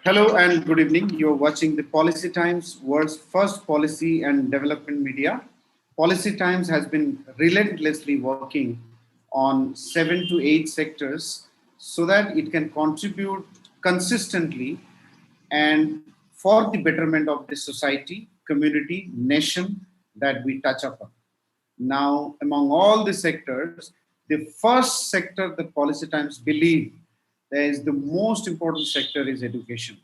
Hello and good evening. You're watching the Policy Times, world's first policy and development media. Policy Times has been relentlessly working on 7 to 8 sectors so that it can contribute consistently and for the betterment of the society, community, nation that we touch upon. Now, among all the sectors, the first sector the Policy Times believe there is the most important sector is education.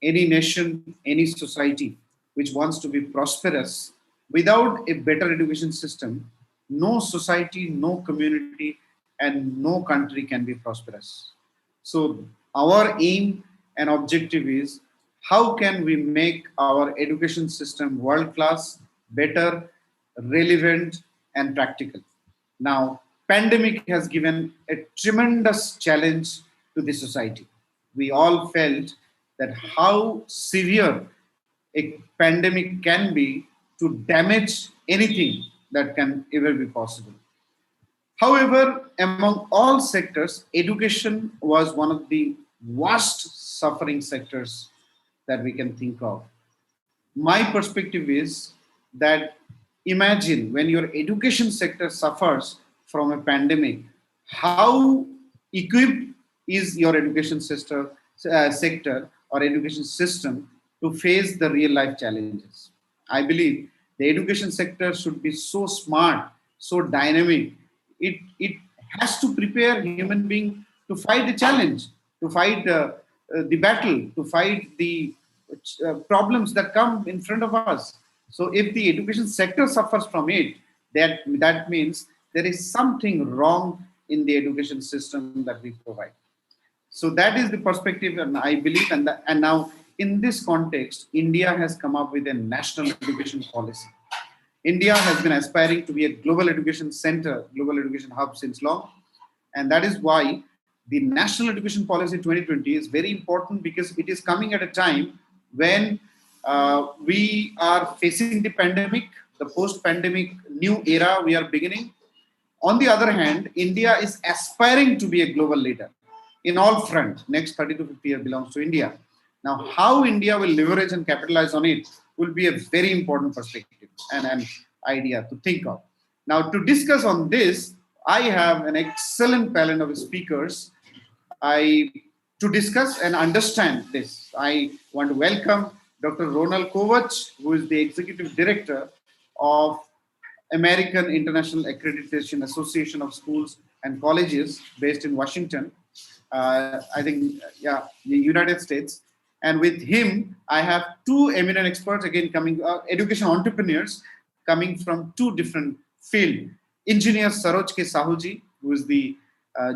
Any nation, any society which wants to be prosperous, without a better education system, no society, no community, and no country can be prosperous. So our aim and objective is how can we make our education system world class, better, relevant, and practical. Now, pandemic has given a tremendous challenge to the society. We all felt that how severe a pandemic can be to damage anything that can ever be possible. However, among all sectors, education was one of the worst suffering sectors that we can think of. My perspective is that imagine when your education sector suffers from a pandemic, how equipped is your education sector or education system to face the real life challenges. I believe the education sector should be so smart, so dynamic. It has to prepare human being to fight the challenge, to fight the battle, to fight the problems that come in front of us. So if the education sector suffers from it, that means there is something wrong in the education system that we provide. So that is the perspective, and I believe, and now in this context, India has come up with a national education policy. India has been aspiring to be a global education center, global education hub since long, and that is why the National Education Policy 2020 is very important because it is coming at a time when we are facing the pandemic, the post-pandemic new era we are beginning. On the other hand, India is aspiring to be a global leader in all fronts. Next 30 to 50 years belongs to India. Now, how India will leverage and capitalize on it will be a very important perspective and an idea to think of. Now, to discuss on this, I have an excellent panel of speakers. To discuss and understand this, I want to welcome Dr. Ronald Kovacs, who is the Executive Director of American International Accreditation Association of Schools and Colleges based in Washington, the United States. And with him, I have two eminent experts, again, coming, education entrepreneurs coming from two different fields. Engineer Saroj K. Sahuji, who is the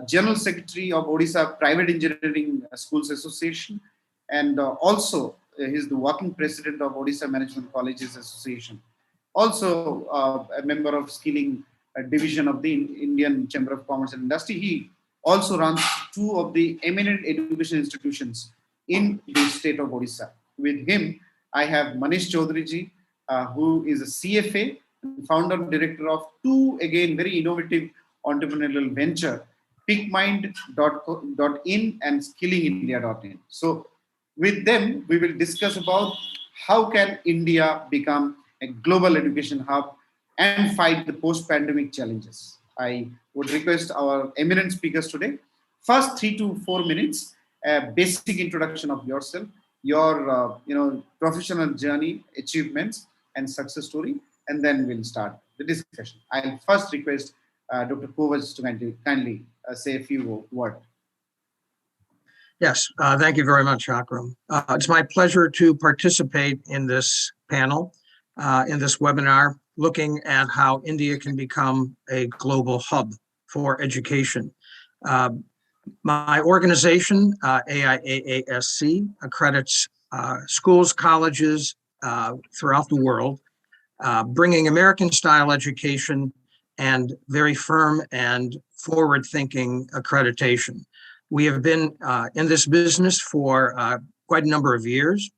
General Secretary of Odisha Private Engineering Schools Association, and also he's the working president of Odisha Management Colleges Association. Also a member of Skilling Division of the Indian Chamber of Commerce and Industry. He also runs two of the eminent education institutions in the state of Odisha. With him, I have Manish Chaudhary ji, who is a CFA, founder and director of two, again, very innovative entrepreneurial venture, peakmind.in and skillingindia.in. So with them, we will discuss about how can India become a global education hub and fight the post-pandemic challenges. I would request our eminent speakers today, first 3 to 4 minutes, a basic introduction of yourself, your professional journey, achievements, and success story, and then we'll start the discussion. I'll first request Dr. Kaithwas to kindly say a few words. Yes, thank you very much, Akram. It's my pleasure to participate in this panel, in this webinar, looking at how India can become a global hub for education. My organization, AIAASC, accredits schools, colleges throughout the world, bringing American-style education and very firm and forward-thinking accreditation. We have been in this business for quite a number of years.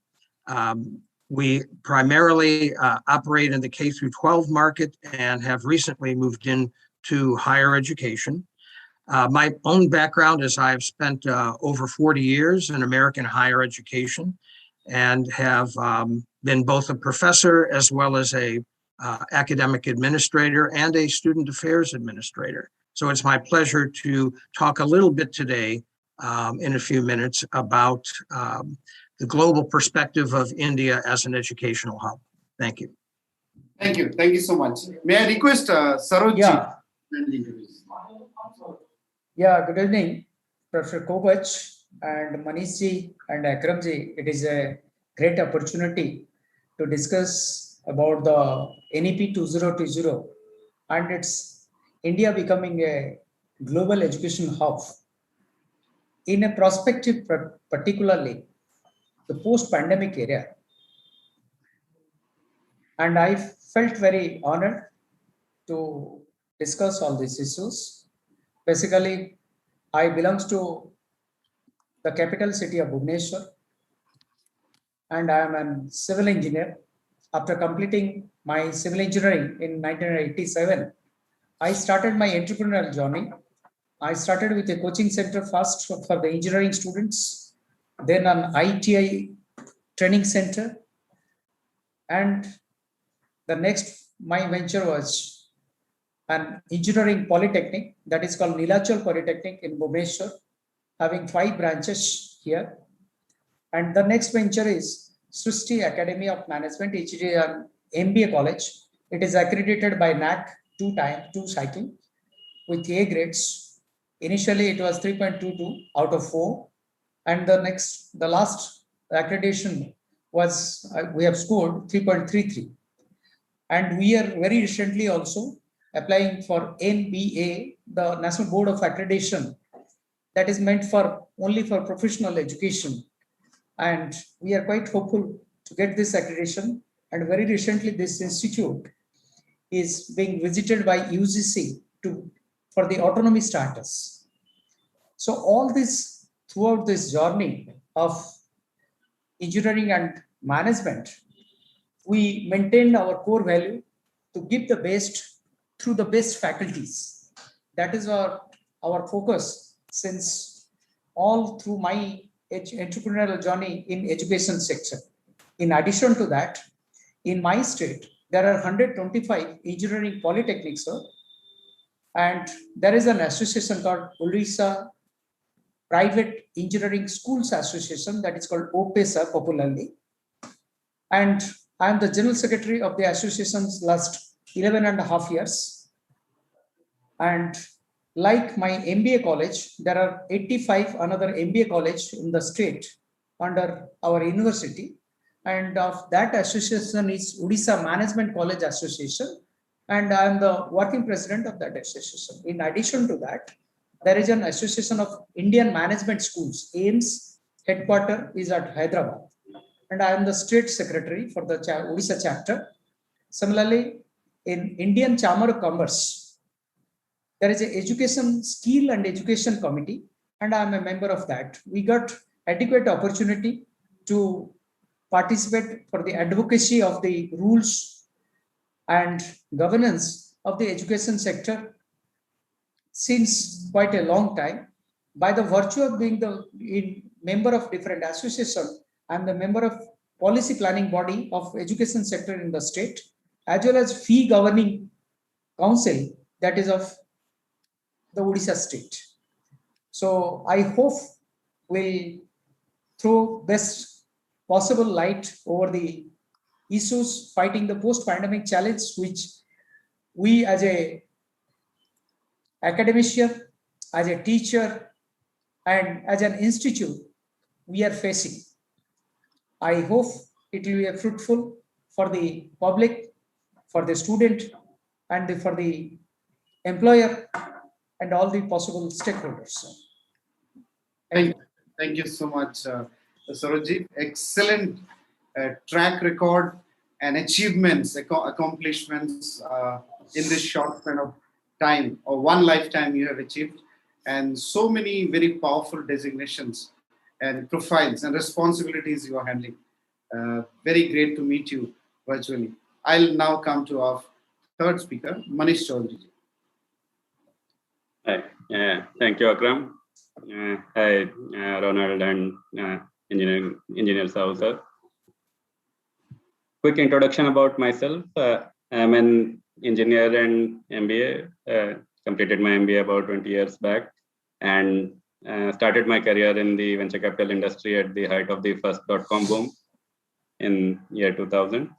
We primarily operate in the K through 12 market and have recently moved into higher education. My own background is I have spent over 40 years in American higher education and have been both a professor as well as a academic administrator and a student affairs administrator. So it's my pleasure to talk a little bit today in a few minutes about the global perspective of India as an educational hub. Thank you. Thank you. Thank you so much. May I request Saroj? Yeah, good evening, Professor Kaithwas and Manishji and Akramji. It is a great opportunity to discuss about the NEP 2020 and its India becoming a global education hub. In a perspective, particularly the post-pandemic era. And I felt very honored to discuss all these issues. Basically, I belong to the capital city of Bhubaneswar, and I am a civil engineer. After completing my civil engineering in 1987, I started my entrepreneurial journey. I started with a coaching center first for the engineering students, then an ITI training center, and the next my venture was an engineering polytechnic that is called Nilachal Polytechnic in Bhubaneswar, having 5 branches here. And the next venture is Srishti Academy of Management, it is an MBA college. It is accredited by NAC 2 cycle with A grades. Initially, it was 3.22 out of 4. And the last accreditation was, we have scored 3.33. And we are very recently also applying for NBA, the National Board of Accreditation, that is meant for only for professional education. And we are quite hopeful to get this accreditation. And very recently, this institute is being visited by UGC for the autonomy status. So all this, throughout this journey of engineering and management, we maintained our core value to give the best through the best faculties. That is our focus since all through my entrepreneurial journey in education sector. In addition to that, in my state, there are 125 engineering polytechnics, and there is an association called Odisha Private Engineering Schools Association, that is called OPESA popularly. And I am the General Secretary of the association's last 11.5 years. And like my MBA college, there are 85 another MBA college in the state under our university. And of that association is Odisha Management College Association. And I am the working president of that association. In addition to that, there is an association of Indian Management Schools. AIMS headquarter is at Hyderabad. And I am the state secretary for the Odisha chapter. Similarly, in Indian Chamber of Commerce, there is an education skill and education committee, and I am a member of that. We got adequate opportunity to participate for the advocacy of the rules and governance of the education sector since quite a long time. By the virtue of being the member of different associations, I'm the member of policy planning body of education sector in the state, as well as fee governing council that is of the Odisha state. So I hope we'll throw best possible light over the issues fighting the post-pandemic challenge, which we as a academician, as a teacher, and as an institute, we are facing. I hope it will be fruitful for the public, for the student, and for the employer, and all the possible stakeholders. Thank you so much, Sarojit. Excellent track record and achievements, accomplishments in this short span of time, or one lifetime you have achieved, and so many very powerful designations and profiles and responsibilities you are handling. Very great to meet you virtually. I'll now come to our third speaker, Manish Chaudhary. Hi, thank you, Akram. Hi, Ronald and Engineer Saucer. Quick introduction about myself. I'm an engineer and MBA. Completed my MBA about 20 years back, and started my career in the venture capital industry at the height of the first .com boom in year 2000.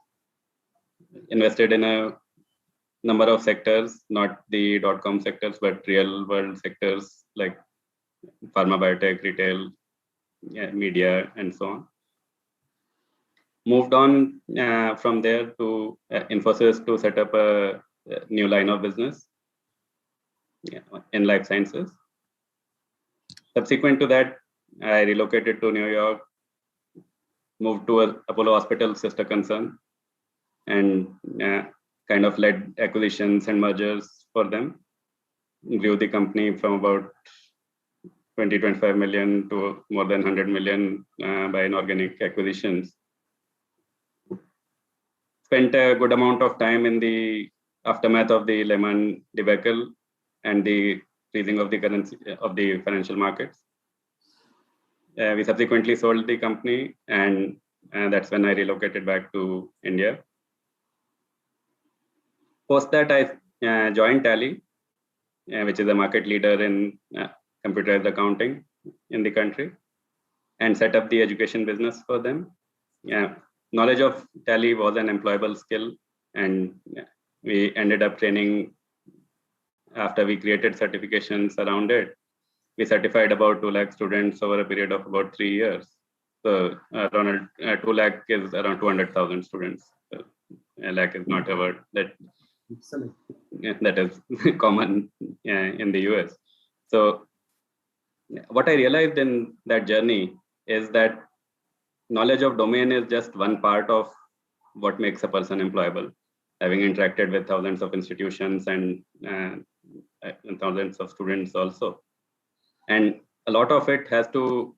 Invested in a number of sectors, not the .com sectors, but real world sectors like pharma, biotech, retail, media, and so on. Moved on from there to Infosys to set up a new line of business in life sciences. Subsequent to that, I relocated to New York, moved to Apollo Hospital sister concern, and kind of led acquisitions and mergers for them. Grew the company from about 20-25 million to more than 100 million by inorganic acquisitions. Spent a good amount of time in the aftermath of the Lehman debacle and the freezing of the currency of the financial markets. We subsequently sold the company, and that's when I relocated back to India. Post that, I joined Tally, which is a market leader in computerized accounting in the country, and set up the education business for them. Knowledge of Tally was an employable skill, and we ended up training after we created certifications around it. We certified about 2 lakh students over a period of about 3 years. So around 2 lakh is around 200,000 students. A lakh is not a word that is common in the US. So what I realized in that journey is that knowledge of domain is just one part of what makes a person employable. Having interacted with thousands of institutions and thousands of students also. And a lot of it has to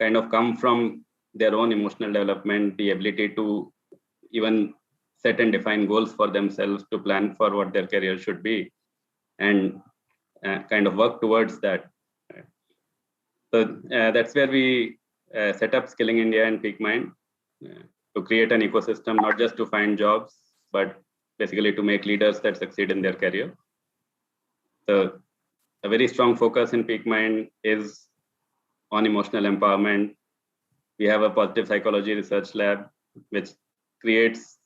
kind of come from their own emotional development, the ability to even set and define goals for themselves, to plan for what their career should be, and kind of work towards that. So that's where we set up Skilling India and Peak Mind to create an ecosystem, not just to find jobs, but basically to make leaders that succeed in their career. So a very strong focus in Peak Mind is on emotional empowerment. We have a positive psychology research lab, which creates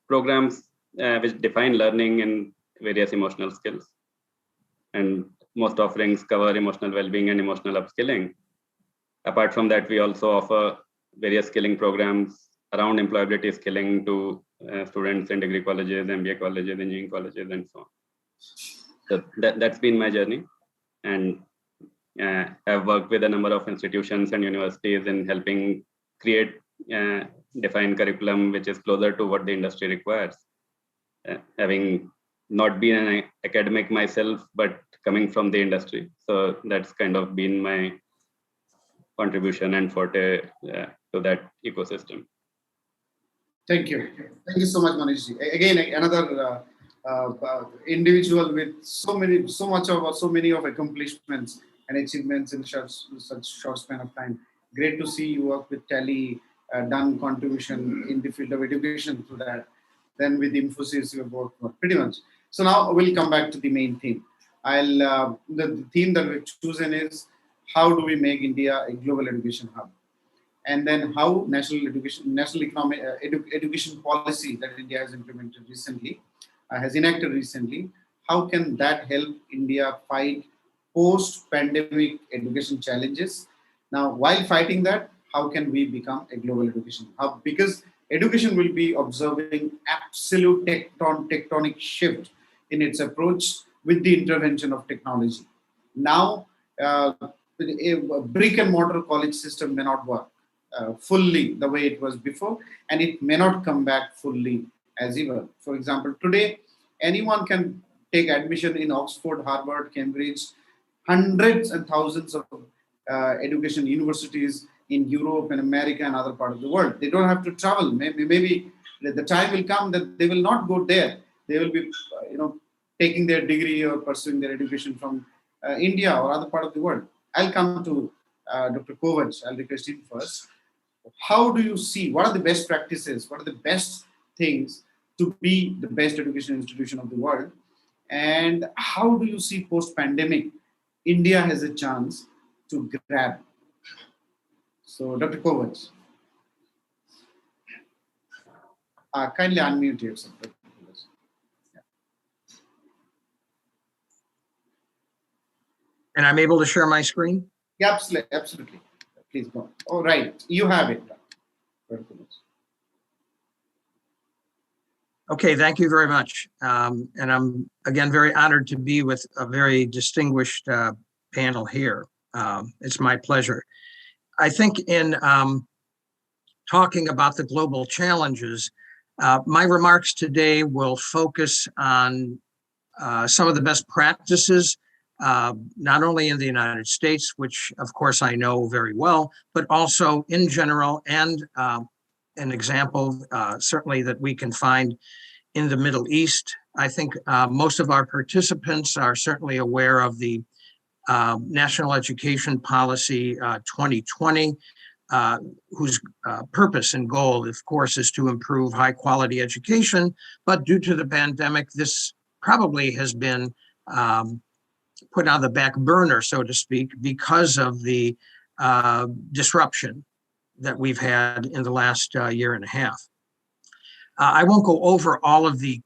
programs which define learning in various emotional skills. And most offerings cover emotional well-being and emotional upskilling. Apart from that, we also offer various skilling programs around employability skilling to students in degree colleges, MBA colleges, engineering colleges, and so on. So that's been my journey, and I've worked with a number of institutions and universities in helping create, define curriculum which is closer to what the industry requires. Having not been an academic myself, but coming from the industry. So that's kind of been my contribution and forte to that ecosystem. Thank you. Thank you so much, Manish. Again, another individual with so many of accomplishments and achievements in such short span of time. Great to see you work with Tally, done contribution in the field of education through that. Then with Infosys, you have worked for pretty much. So now we'll come back to the main theme. The theme that we've chosen is how do we make India a global education hub? And then how national economic education policy that India has implemented recently, has enacted recently, how can that help India fight post-pandemic education challenges? Now, while fighting that, how can we become a global education hub? Because education will be observing absolute tectonic shift in its approach with the intervention of technology. Now, a brick and mortar college system may not work fully the way it was before, and it may not come back fully as well. For example, today, anyone can take admission in Oxford, Harvard, Cambridge, hundreds and thousands of education universities in Europe and America and other parts of the world. They don't have to travel. Maybe the time will come that they will not go there. They will be, taking their degree or pursuing their education from India or other part of the world. I'll come to Dr. Kovac. I'll request him first. How do you see, what are the best practices, what are the best things to be the best education institution of the world, and how do you see post-pandemic India has a chance to grab? So Dr. Kovac, kindly unmute yourself. And I'm able to share my screen? Yeah, absolutely. Please go on. All right, you have it. Okay, thank you very much. And I'm, again, very honored to be with a very distinguished panel here. It's my pleasure. I think in talking about the global challenges, my remarks today will focus on some of the best practices, not only in the United States, which of course I know very well, but also in general, and an example certainly that we can find in the Middle East. I think most of our participants are certainly aware of the National Education Policy 2020, whose purpose and goal, of course, is to improve high quality education. But due to the pandemic, this probably has been put on the back burner, so to speak, because of the disruption that we've had in the last year and a half. I won't go over all of the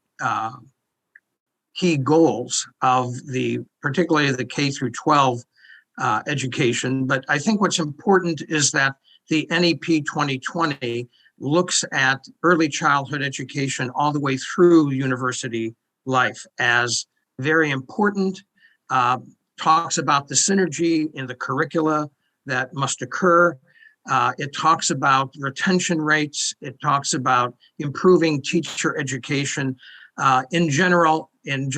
key goals of particularly the K through 12 education, but I think what's important is that the NEP 2020 looks at early childhood education all the way through university life as very important, talks about the synergy in the curricula that must occur. It talks about retention rates. It talks about improving teacher education in general, in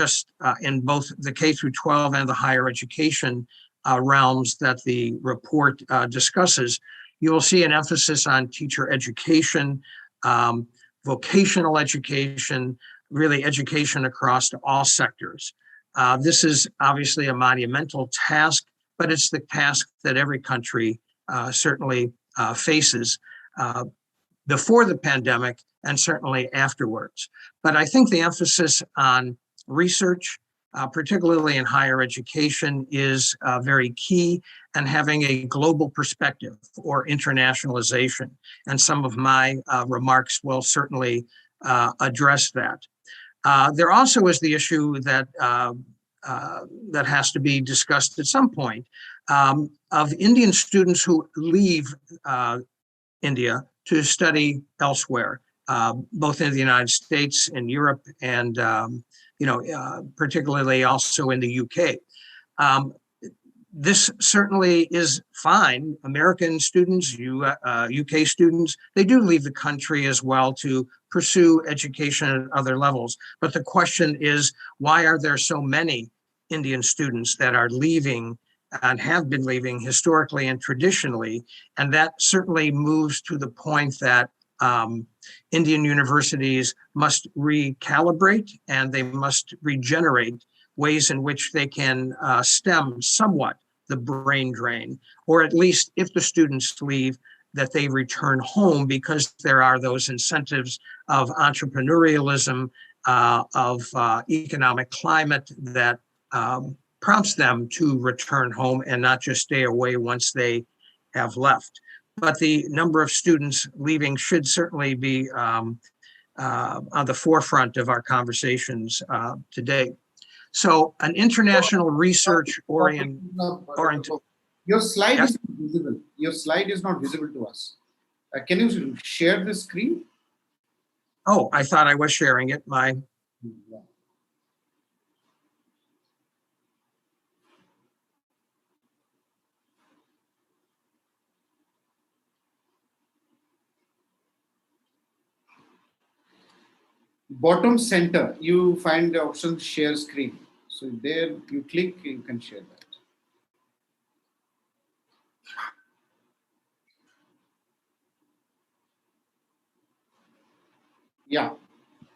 both the K through 12 and the higher education realms that the report discusses. You will see an emphasis on teacher education, vocational education, really education across all sectors. This is obviously a monumental task, but it's the task that every country certainly faces before the pandemic and certainly afterwards. But I think the emphasis on research, particularly in higher education, is very key, and having a global perspective or internationalization. And some of my remarks will certainly address that. There also is the issue that that has to be discussed at some point of Indian students who leave India to study elsewhere, both in the United States, in Europe, and particularly also in the UK. This certainly is fine. American students, UK students, they do leave the country as well to pursue education at other levels. But the question is, why are there so many Indian students that are leaving and have been leaving historically and traditionally? And that certainly moves to the point that Indian universities must recalibrate and they must regenerate ways in which they can stem somewhat the brain drain, or at least if the students leave, that they return home, because there are those incentives of entrepreneurialism, of economic climate that prompts them to return home and not just stay away once they have left. But the number of students leaving should certainly be on the forefront of our conversations today. So an international research oriented. Your slide Yes? is not visible. Your slide is not visible to us. Can you share the screen? Oh, I thought I was sharing it. Yeah. Bottom center, you find the option share screen. So there you click, you can share that. Yeah.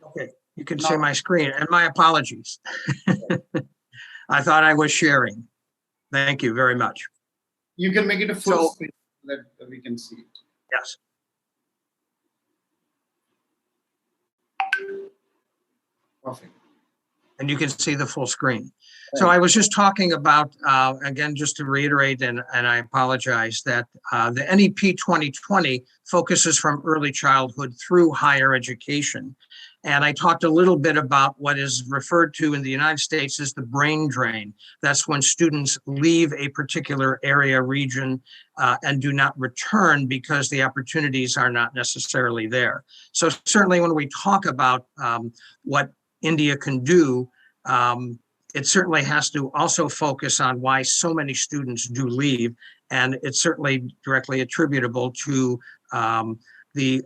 Okay, you can see my screen, and my apologies. I thought I was sharing. Thank you very much. You can make it a full So- screen so that we can see it. Yes. Perfect. And you can see the full screen. So I was just talking about, again, just to reiterate, and I apologize, that the NEP 2020 focuses from early childhood through higher education. And I talked a little bit about what is referred to in the United States as the brain drain. That's when students leave a particular area, region, and do not return because the opportunities are not necessarily there. So certainly when we talk about what India can do, it certainly has to also focus on why so many students do leave, and it's certainly directly attributable to the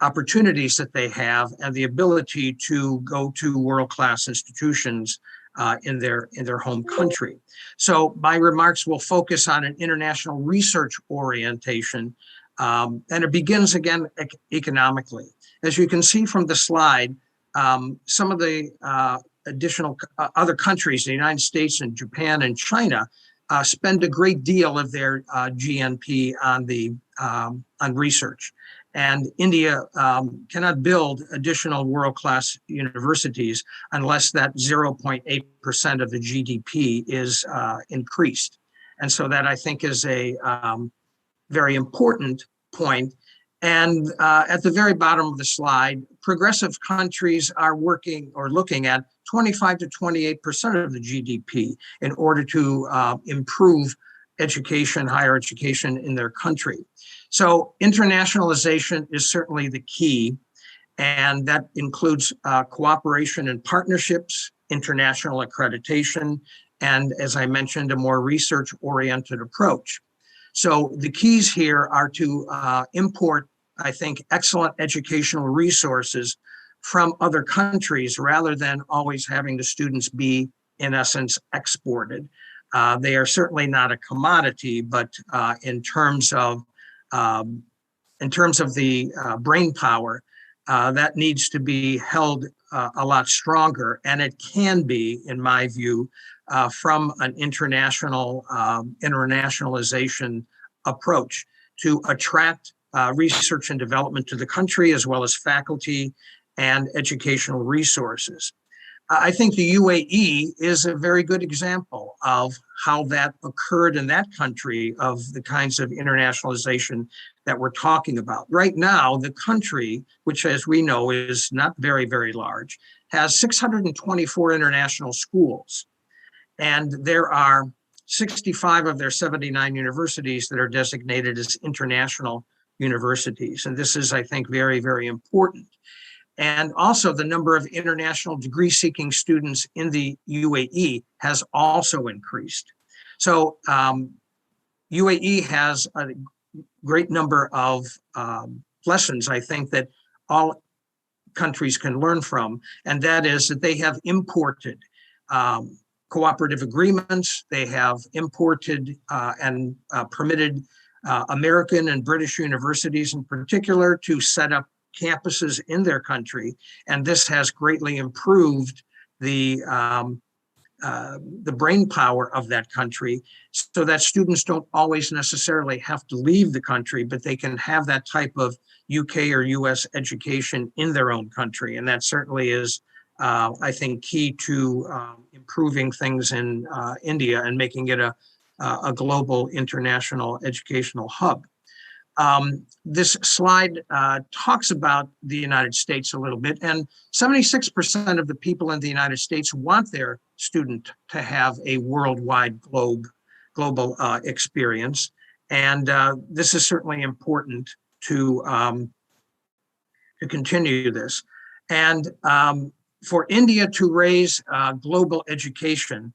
opportunities that they have and the ability to go to world-class institutions in their home country. So my remarks will focus on an international research orientation, and it begins again economically. As you can see from the slide, some of the additional other countries, the United States and Japan and China, spend a great deal of their GNP on research. And India cannot build additional world-class universities unless that 0.8% of the GDP is increased. And so that, I think, is a very important point. And at the very bottom of the slide, progressive countries are working or looking at 25 to 28% of the GDP in order to improve education, higher education in their country. So internationalization is certainly the key, and that includes cooperation and partnerships, international accreditation, and, as I mentioned, a more research-oriented approach. So the keys here are to import, I think, excellent educational resources from other countries rather than always having the students be, in essence, exported. They are certainly not a commodity, but in terms of the brain power, that needs to be held a lot stronger, and it can be, in my view, from an internationalization approach to attract research and development to the country, as well as faculty and educational resources. I think the UAE is a very good example of how that occurred in that country, of the kinds of internationalization that we're talking about. Right now, the country, which, as we know, is not very, very large, has 624 international schools. And there are 65 of their 79 universities that are designated as international universities. And this is, I think, very, very important. And also the number of international degree-seeking students in the UAE has also increased. So UAE has a great number of lessons, I think, that all countries can learn from, and that is that they have imported cooperative agreements, they have imported and permitted American and British universities in particular to set up campuses in their country. And this has greatly improved the brain power of that country, so that students don't always necessarily have to leave the country, but they can have that type of UK or US education in their own country. And that certainly is, I think, key to improving things in India and making it a global international educational hub. This slide talks about the United States a little bit, and 76% of the people in the United States want their student to have a worldwide global experience. And this is certainly important to continue this. And for India to raise global education,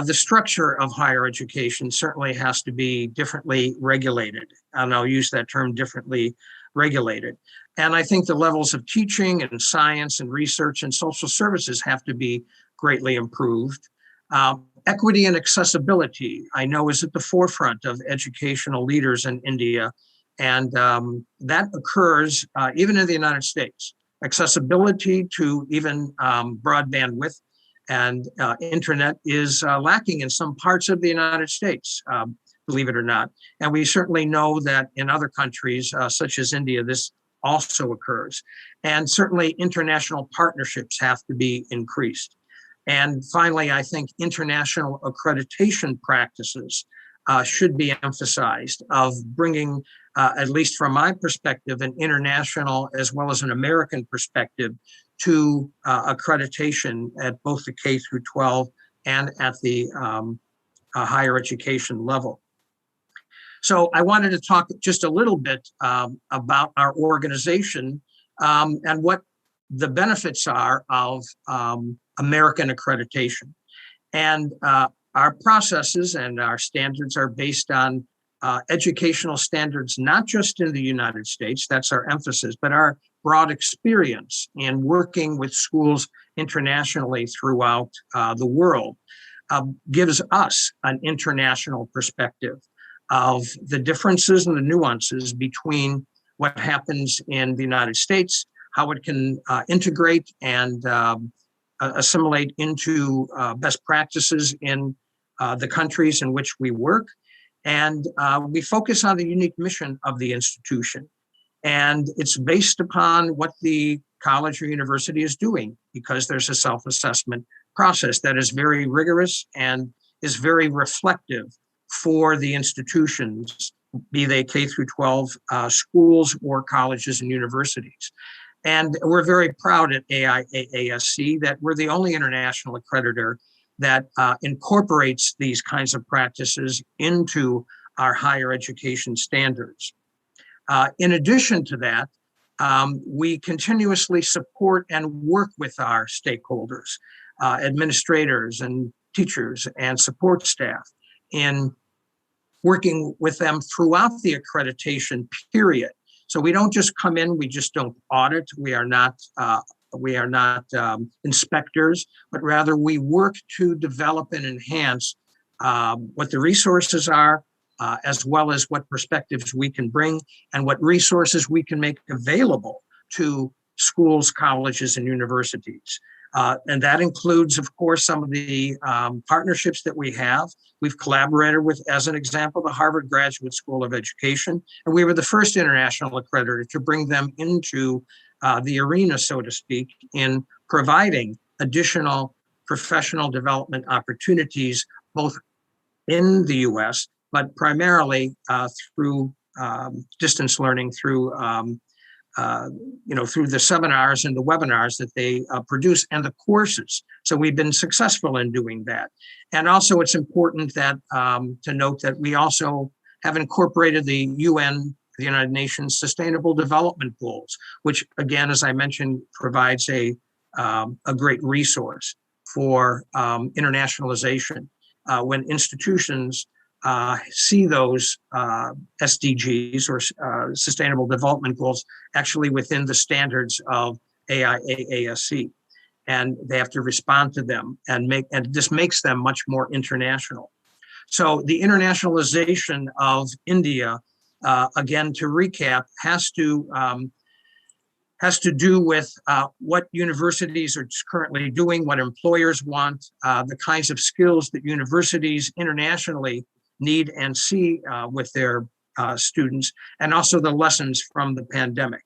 the structure of higher education certainly has to be differently regulated. And I'll use that term, differently regulated. And I think the levels of teaching and science and research and social services have to be greatly improved. Equity and accessibility, I know, is at the forefront of educational leaders in India. And that occurs even in the United States. Accessibility to even broadband width and internet is lacking in some parts of the United States, believe it or not. And we certainly know that in other countries, such as India, this also occurs. And certainly international partnerships have to be increased. And finally, I think international accreditation practices should be emphasized, of bringing, at least from my perspective, an international as well as an American perspective to accreditation at both the K through 12 and at the higher education level. So I wanted to talk just a little bit about our organization and what the benefits are of American accreditation. And our processes and our standards are based on educational standards, not just in the United States, that's our emphasis, but our broad experience in working with schools internationally throughout the world gives us an international perspective of the differences and the nuances between what happens in the United States, how it can integrate and assimilate into best practices in the countries in which we work. And we focus on the unique mission of the institution. And it's based upon what the college or university is doing, because there's a self-assessment process that is very rigorous and is very reflective for the institutions, be they K through 12 schools or colleges and universities. And we're very proud at AIAASC that we're the only international accreditor that incorporates these kinds of practices into our higher education standards. In addition to that, we continuously support and work with our stakeholders, administrators and teachers and support staff, in working with them throughout the accreditation period. So we don't just come in, we just don't audit. We are not inspectors, but rather we work to develop and enhance what the resources are, as well as what perspectives we can bring and what resources we can make available to schools, colleges, and universities. And that includes, of course, some of the partnerships that we have. We've collaborated with, as an example, the Harvard Graduate School of Education, and we were the first international accreditor to bring them into the arena, so to speak, in providing additional professional development opportunities, both in the US, but primarily through distance learning, through through the seminars and the webinars that they produce and the courses. So we've been successful in doing that. And also it's important that to note that we also have incorporated the UN, the United Nations Sustainable Development Goals, which again, as I mentioned, provides a great resource for internationalization. When institutions see those SDGs or Sustainable Development Goals actually within the standards of AIAASC, and they have to respond to them, and this makes them much more international. So the internationalization of India again, to recap, has to do with what universities are currently doing, what employers want, the kinds of skills that universities internationally need and see with their students, and also the lessons from the pandemic.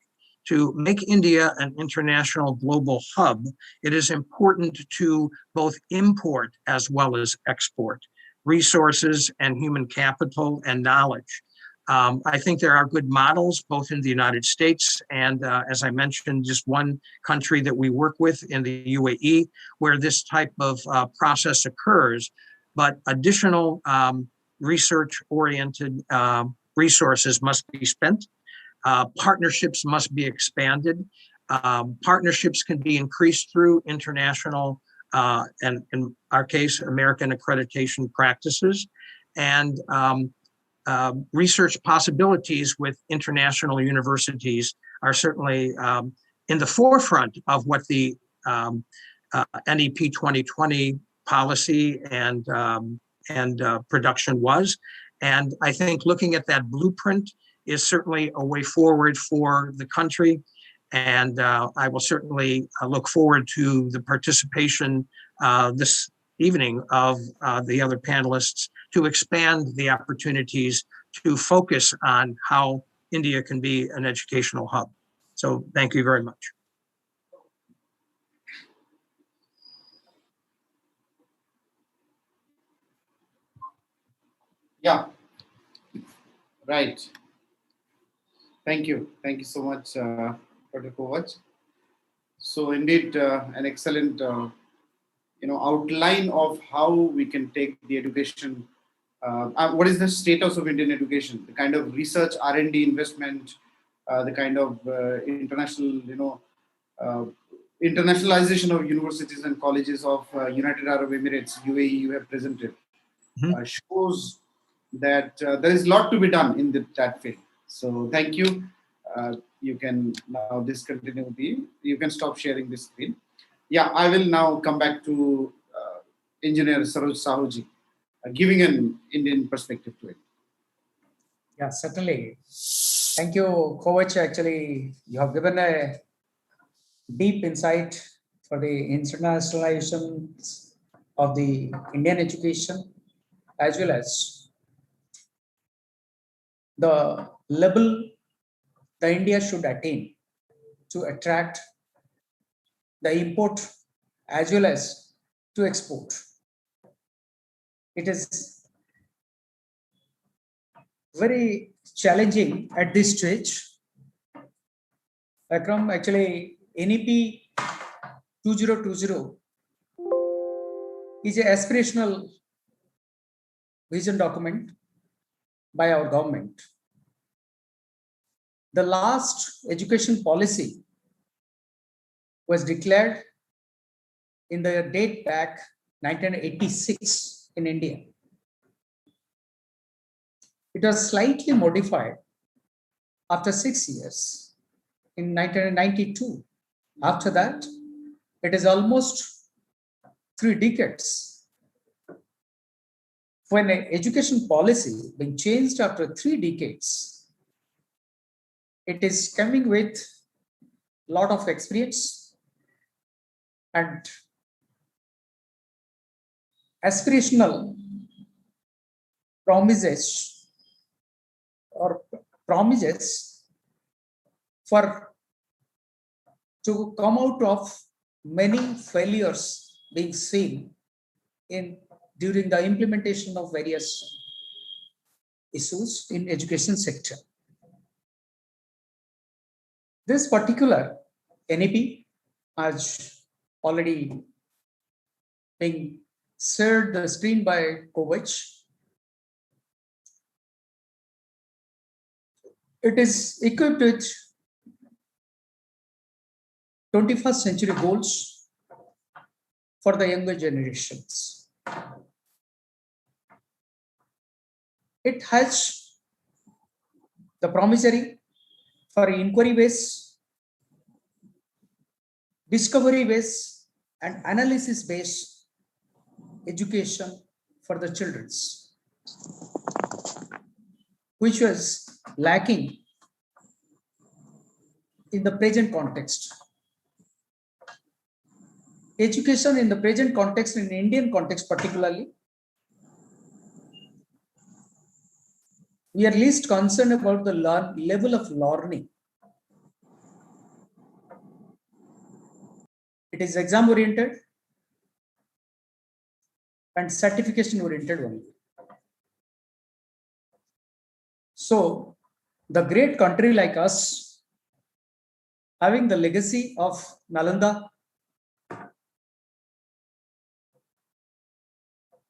To make India an international global hub, it is important to both import as well as export resources and human capital and knowledge. I think there are good models both in the United States and, as I mentioned, just one country that we work with in the UAE, where this type of process occurs, but additional research-oriented resources must be spent. Partnerships must be expanded. Partnerships can be increased through international, and in our case, American accreditation practices, and research possibilities with international universities are certainly in the forefront of what the NEP 2020 policy and production was. And I think looking at that blueprint is certainly a way forward for the country. And I will certainly look forward to the participation this evening of the other panelists to expand the opportunities to focus on how India can be an educational hub. So thank you very much. Yeah, right. Thank you. Thank you so much, Dr. Kovach. So indeed, an excellent outline of how we can take the education. What is the status of Indian education? The kind of research, R&D investment, the kind of international, internationalization of universities and colleges of United Arab Emirates, UAE, you have presented, shows that there is a lot to be done in that field. So thank you. You can now discontinue you can stop sharing this screen. Yeah, I will now come back to Engineer Saroj Sahuji, giving an Indian perspective to it. Yeah, certainly. Thank you, Kovach. Actually, you have given a deep insight for the internationalization of the Indian education, as well as the level the India should attain to attract the import as well as to export. It is very challenging at this stage. Akram, actually, NEP 2020 is an aspirational vision document by our government. The last education policy was declared in the date back 1986 in India. It was slightly modified after 6 years in 1992. After that, it is almost 3 decades. When an education policy being changed after 3 decades, it is coming with a lot of experience and aspirational promises for to come out of many failures being seen during the implementation of various issues in education sector. This particular NEP has already been shared the screen by Kovach. It is equipped with 21st century goals for the younger generations. It has the promissory for inquiry based, discovery based, and analysis based education for the children. which was lacking in the present context. Education in the present context, in Indian context particularly, we are least concerned about the level of learning. It is exam oriented and certification oriented only. So the great country like us, having the legacy of Nalanda,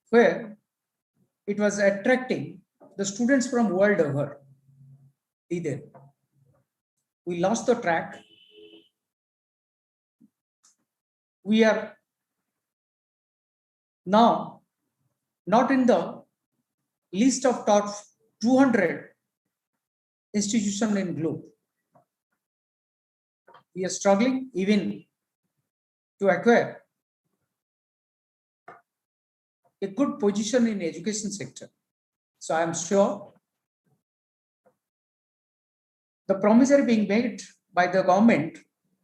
where it was attracting the students from world over, either. We lost the track. We are now not in the list of top 200 institutions in globe. We are struggling even to acquire a good position in education sector. So I am sure the promise being made by the government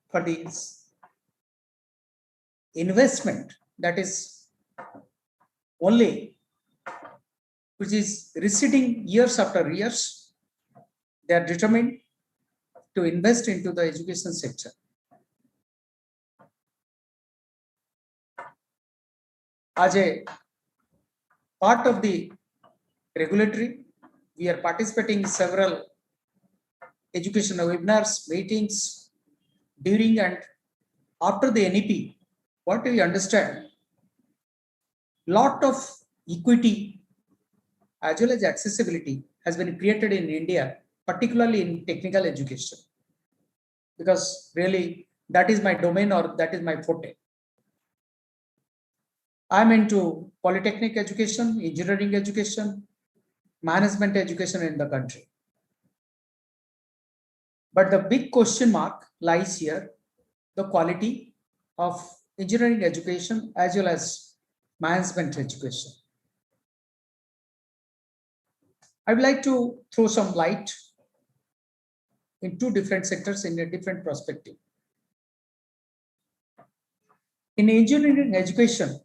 for this investment, that is only, which is receding years after years, they are determined to invest into the education sector. As a part of the regulatory, we are participating in several educational webinars, meetings during and after the NEP. What do we understand? Lot of equity as well as accessibility has been created in India, particularly in technical education, because really that is my domain or that is my forte. I'm into polytechnic education, engineering education, management education in the country. But the big question mark lies here, the quality of engineering education as well as management education. I would like to throw some light in two different sectors in a different perspective. In engineering education,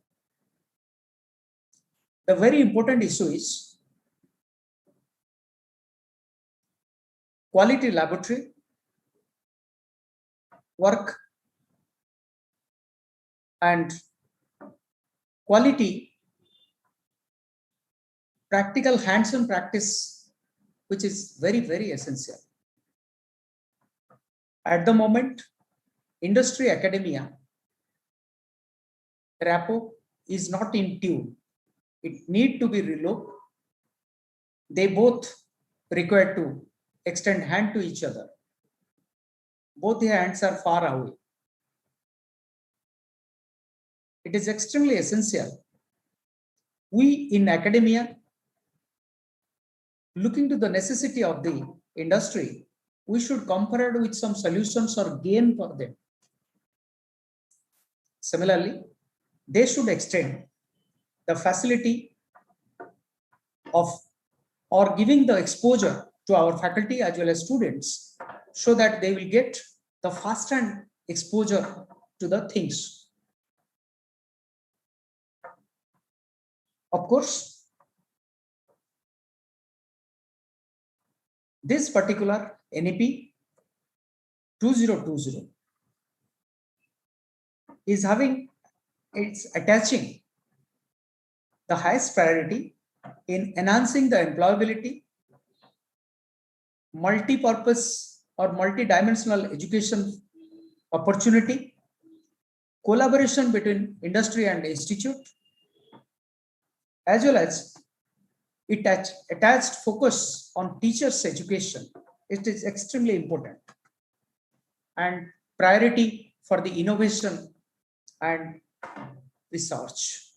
the very important issue is quality laboratory work and quality practical hands-on practice, which is very, very essential. At the moment, industry academia rapport is not in tune. It need to be relooked. They both require to extend hand to each other. Both the hands are far away. It is extremely essential. We in academia, looking to the necessity of the industry, we should compare it with some solutions or gain for them. Similarly, they should extend the facility of or giving the exposure to our faculty as well as students so that they will get the first-hand exposure to the things. Of course, this particular NEP 2020 is it's attaching the highest priority in enhancing the employability, multi-purpose or multi-dimensional education opportunity, collaboration between industry and institute, as well as it attached focus on teachers' education. It is extremely important, and priority for the innovation and research.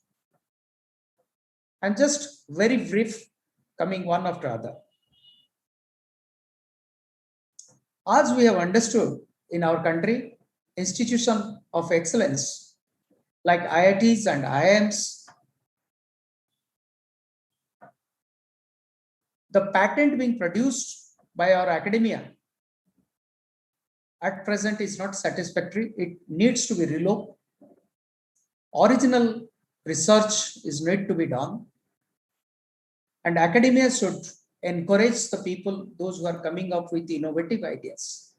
And just very brief, coming one after other. As we have understood in our country, institution of excellence like IITs and IIMs, the patent being produced by our academia at present is not satisfactory. It needs to be relooked. Original research is need to be done. And academia should encourage the people, those who are coming up with innovative ideas.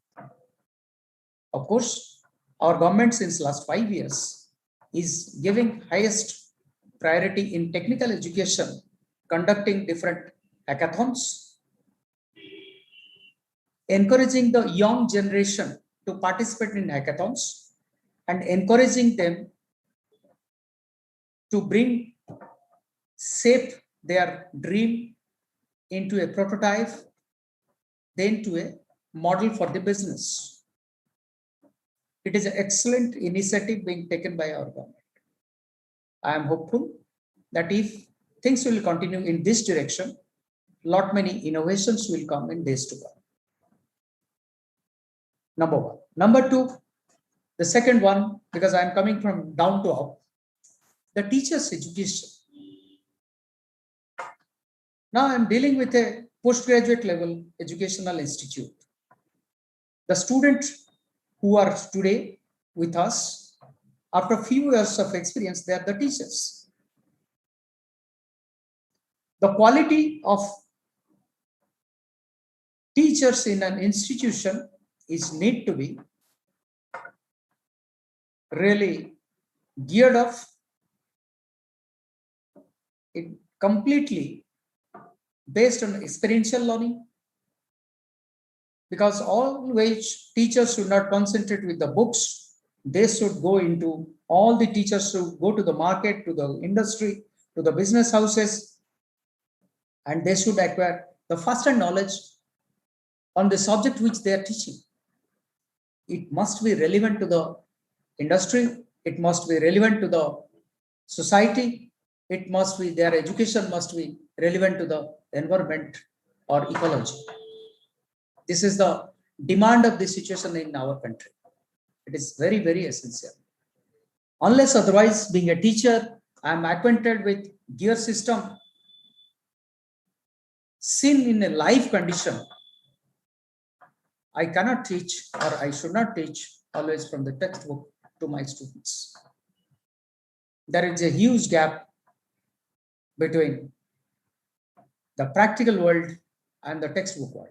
Of course, our government since last 5 years is giving highest priority in technical education, conducting different hackathons, encouraging the young generation to participate in hackathons and encouraging them to shape their dream into a prototype, then to a model for the business. It is an excellent initiative being taken by our government. I am hopeful that if things will continue in this direction, lot many innovations will come in days to come. Number one. Number two, the second one, because I am coming from down to up, the teacher's education. Now I am dealing with a postgraduate level educational institute. The students who are today with us, after a few years of experience, they are the teachers. The quality of teachers in an institution is need to be really geared up it completely based on experiential learning, because always teachers should not concentrate with the books. They should go into, all the teachers should go to the market, to the industry, to the business houses, and they should acquire the first-hand knowledge on the subject which they are teaching. It must be relevant to the industry. It must be relevant to the society. It must be, their education must be relevant to the environment or ecology. This is the demand of the situation in our country. It is very, very essential. Unless otherwise, being a teacher, I am acquainted with gear system seen in a live condition. I cannot teach, or I should not teach always from the textbook to my students. There is a huge gap between the practical world and the textbook world.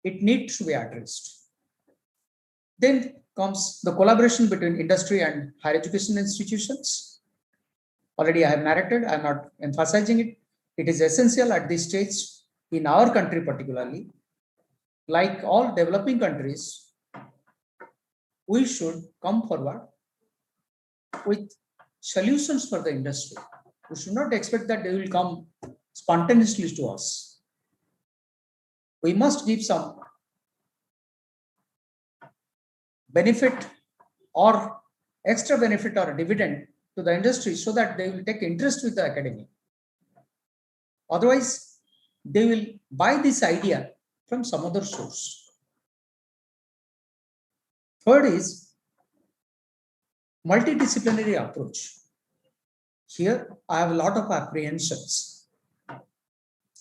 It needs to be addressed. Then comes the collaboration between industry and higher education institutions. Already I have narrated, I am not emphasizing it. It is essential at this stage in our country particularly. Like all developing countries, we should come forward with solutions for the industry. We should not expect that they will come spontaneously to us. We must give some benefit or extra benefit or dividend to the industry so that they will take interest with the academy. Otherwise, they will buy this idea from some other source. Third is multidisciplinary approach. Here, I have a lot of apprehensions.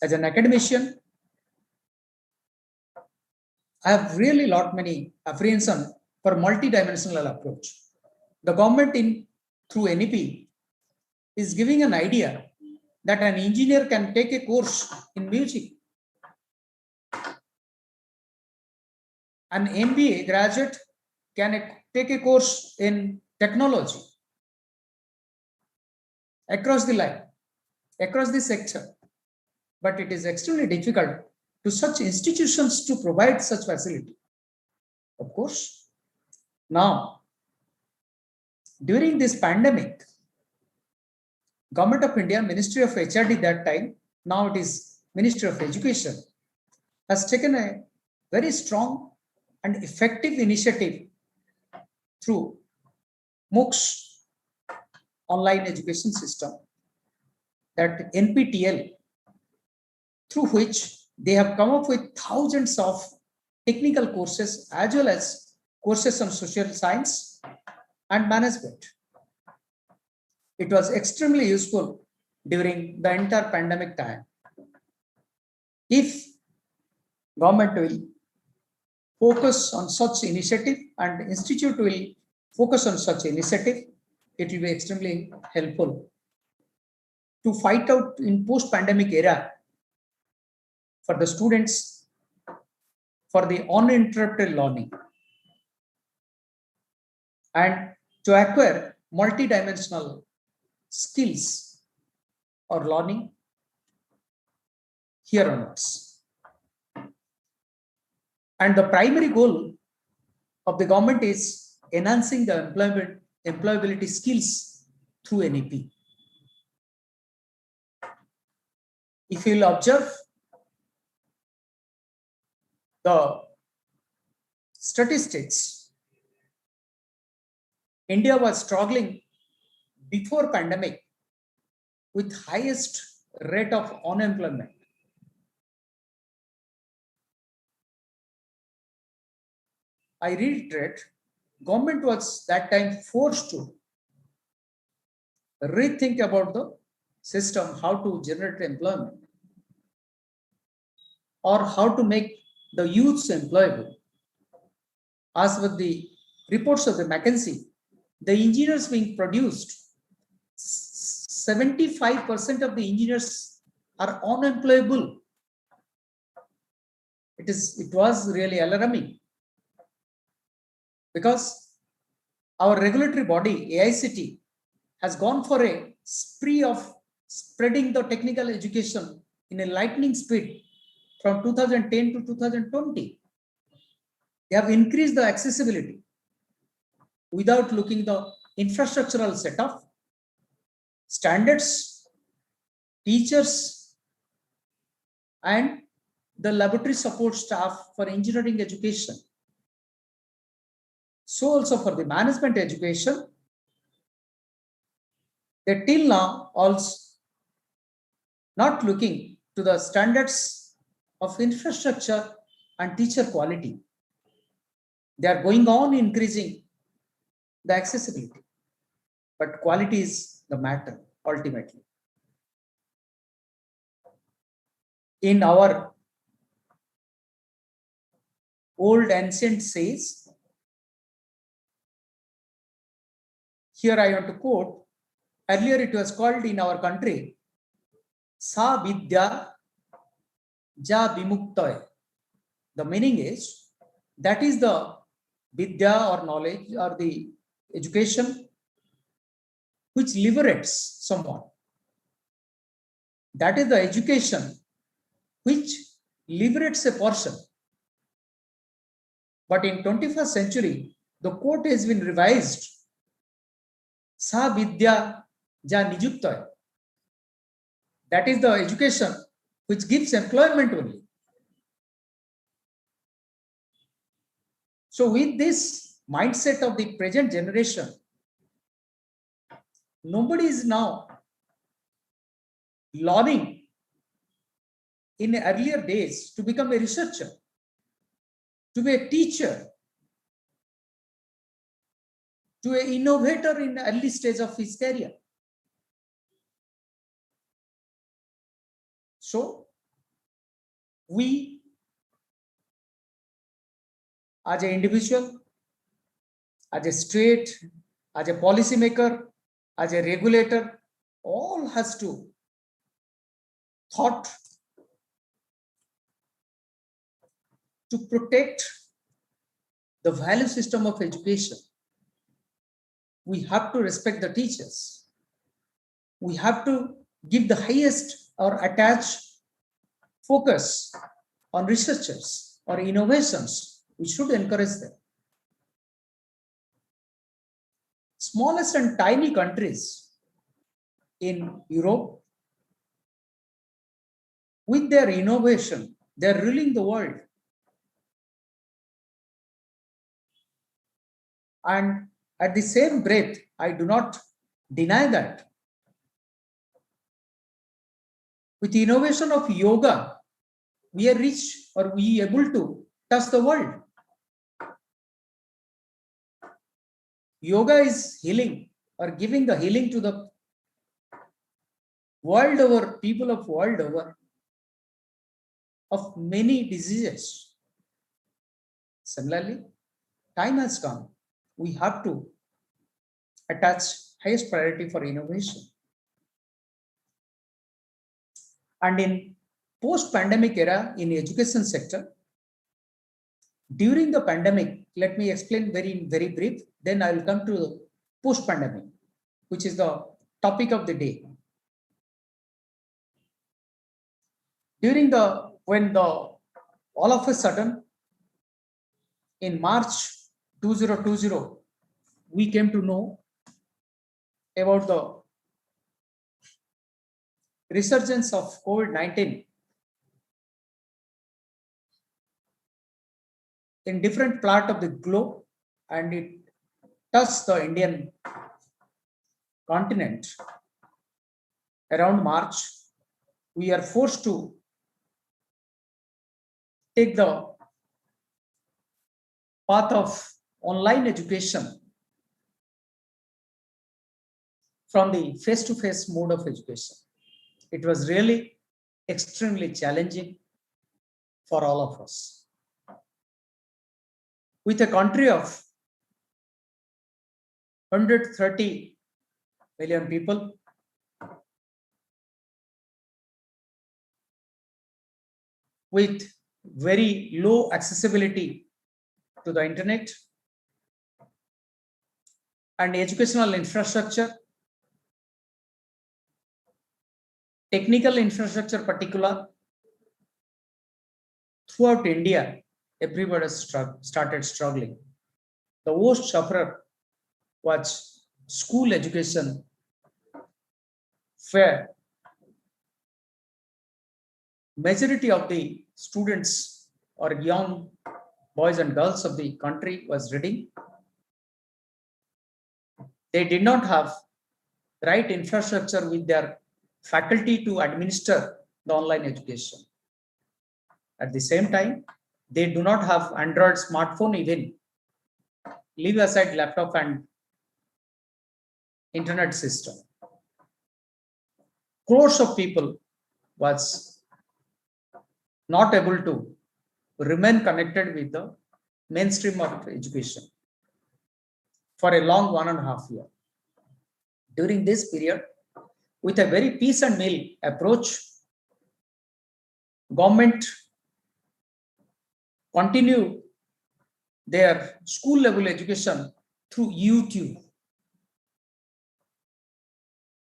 As an academician, I have really many apprehensions for multidimensional approach. The government through NEP is giving an idea that an engineer can take a course in music. An MBA graduate can take a course in technology. Across the line, across the sector. But it is extremely difficult to such institutions to provide such facility. Of course, now, during this pandemic, Government of India, Ministry of HRD that time, now it is Ministry of Education, has taken a very strong and effective initiative through MOOCs, online education system, that NPTEL, through which they have come up with thousands of technical courses as well as courses on social science and management. It was extremely useful during the entire pandemic time. If government will focus on such initiative and institute will focus on such initiative, it will be extremely helpful to fight out in post-pandemic era for the students for the uninterrupted learning and to acquire multidimensional skills or learning here onwards. And the primary goal of the government is enhancing the employability skills through NEP. If you will observe the statistics, India was struggling before pandemic with highest rate of unemployment. I reiterate, government was that time forced to rethink about the system, how to generate employment or how to make the youths employable. As with the reports of the McKinsey, the engineers being produced, 75% of the engineers are unemployable. It was really alarming because our regulatory body, AICT, has gone for a spree of spreading the technical education in a lightning speed from 2010 to 2020. They have increased the accessibility without looking the infrastructural setup, standards, teachers, and the laboratory support staff for engineering education. So also for the management education, they till now also not looking to the standards of infrastructure and teacher quality. They are going on increasing the accessibility, but quality is the matter ultimately. In our old ancient says, here I want to quote, earlier it was called in our country, Sa Vidya Ja Vimuktoy. The meaning is, that is the Vidya or knowledge or the education which liberates someone. That is the education which liberates a person. But in 21st century, the quote has been revised. Sa Vidya Ja Nijuktoy. That is the education which gives employment only. So with this mindset of the present generation, nobody is now learning in earlier days to become a researcher, to be a teacher, to an innovator in the early stage of his career. So we as an individual, as a state, as a policymaker, as a regulator, all has to thought to protect the value system of education. We have to respect the teachers. We have to give the highest or attach focus on researchers or innovations. We should encourage them. Smallest and tiny countries in Europe, with their innovation, they're ruling the world. And at the same breath, I do not deny that. With the innovation of yoga, we are rich or we are able to touch the world. Yoga is healing or giving the healing to the world over, people of world over. of many diseases. Similarly, time has come. We have to attach highest priority for innovation. And in post-pandemic era in the education sector, during the pandemic, let me explain very brief, then I will come to post-pandemic, which is the topic of the day. When all of a sudden, in March 2020, we came to know about the resurgence of COVID-19 in different part of the globe, and it touched the Indian continent. Around March, we are forced to take the path of online education from the face-to-face mode of education. It was really extremely challenging for all of us. With a country of 130 million people, with very low accessibility to the internet and educational infrastructure, technical infrastructure particular, throughout India, everybody started struggling. The worst sufferer was school education, where majority of the students or young boys and girls of the country was reading. They did not have right infrastructure with their faculty to administer the online education. At the same time, they do not have Android smartphone even. Leave aside laptop and internet system. Crores of people was not able to remain connected with the mainstream of education for a long 1.5 years. During this period, with a very piece and meal approach, government continue their school level education through YouTube.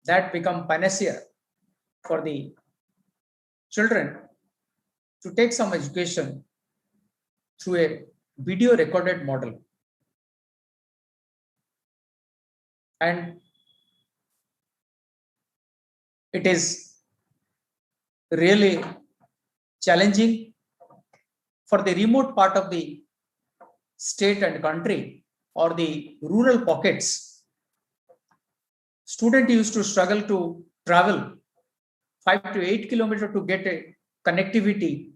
That become panacea for the children to take some education through a video recorded model. And it is really challenging for the remote part of the state and country or the rural pockets. Students used to struggle to travel 5 to 8 kilometers to get a connectivity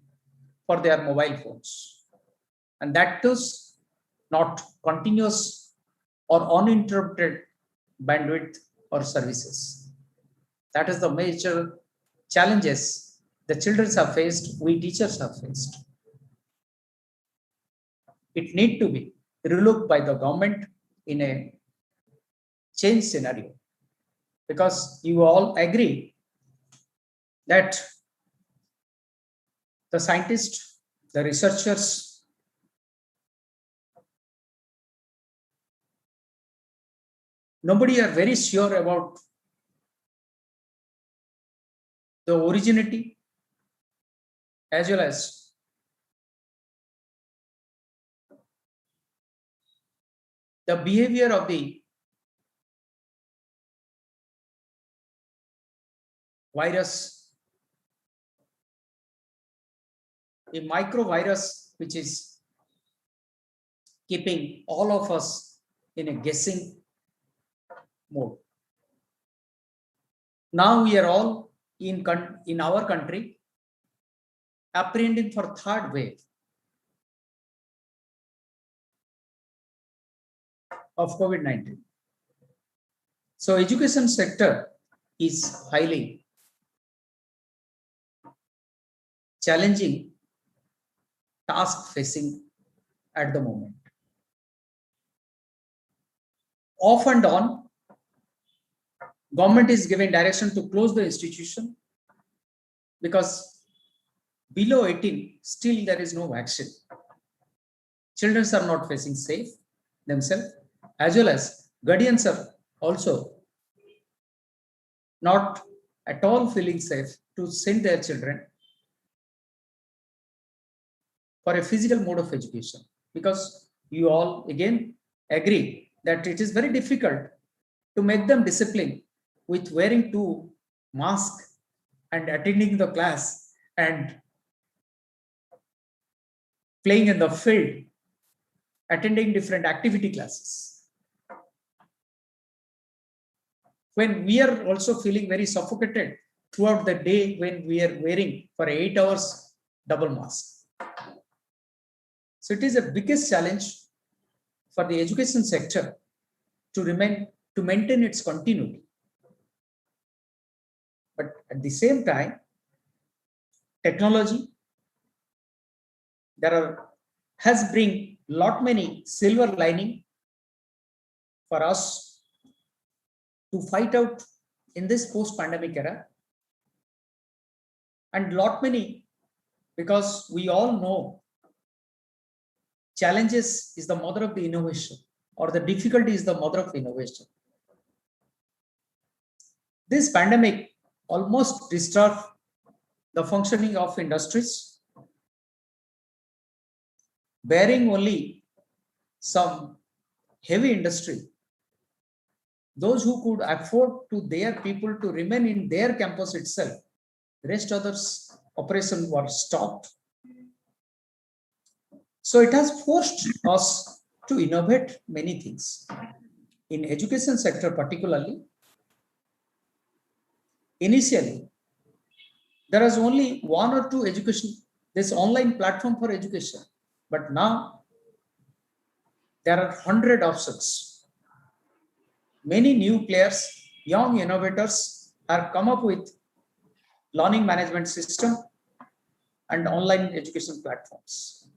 for their mobile phones. And that is not continuous or uninterrupted bandwidth or services. That is the major challenges the children have faced, we teachers have faced. It need to be relooked by the government in a change scenario, because you all agree that the scientists, the researchers, nobody are very sure about the originality as well as the behavior of the virus, a microvirus which is keeping all of us in a guessing mode. Now we are all in our country apprehending for third wave of COVID-19. So education sector is highly challenging task facing at the moment. Off and on, government is giving direction to close the institution because below 18, still there is no vaccine. Children are not facing safe themselves, as well as guardians are also not at all feeling safe to send their children for a physical mode of education, because you all again agree that it is very difficult to make them disciplined with wearing two masks and attending the class and playing in the field, attending different activity classes. When we are also feeling very suffocated throughout the day when we are wearing for 8 hours double mask. So it is the biggest challenge for the education sector to maintain its continuity. But at the same time, technology has bring lot many silver lining for us to fight out in this post-pandemic era, and lot many, because we all know challenges is the mother of the innovation, or the difficulty is the mother of innovation. This pandemic almost disturbed the functioning of industries, bearing only some heavy industry. Those who could afford to their people to remain in their campus itself, rest others operations were stopped. So it has forced us to innovate many things. In education sector particularly, initially, there was only one or two this online platform for education, but now there are 100 options. Many new players, young innovators have come up with learning management system and online education platforms.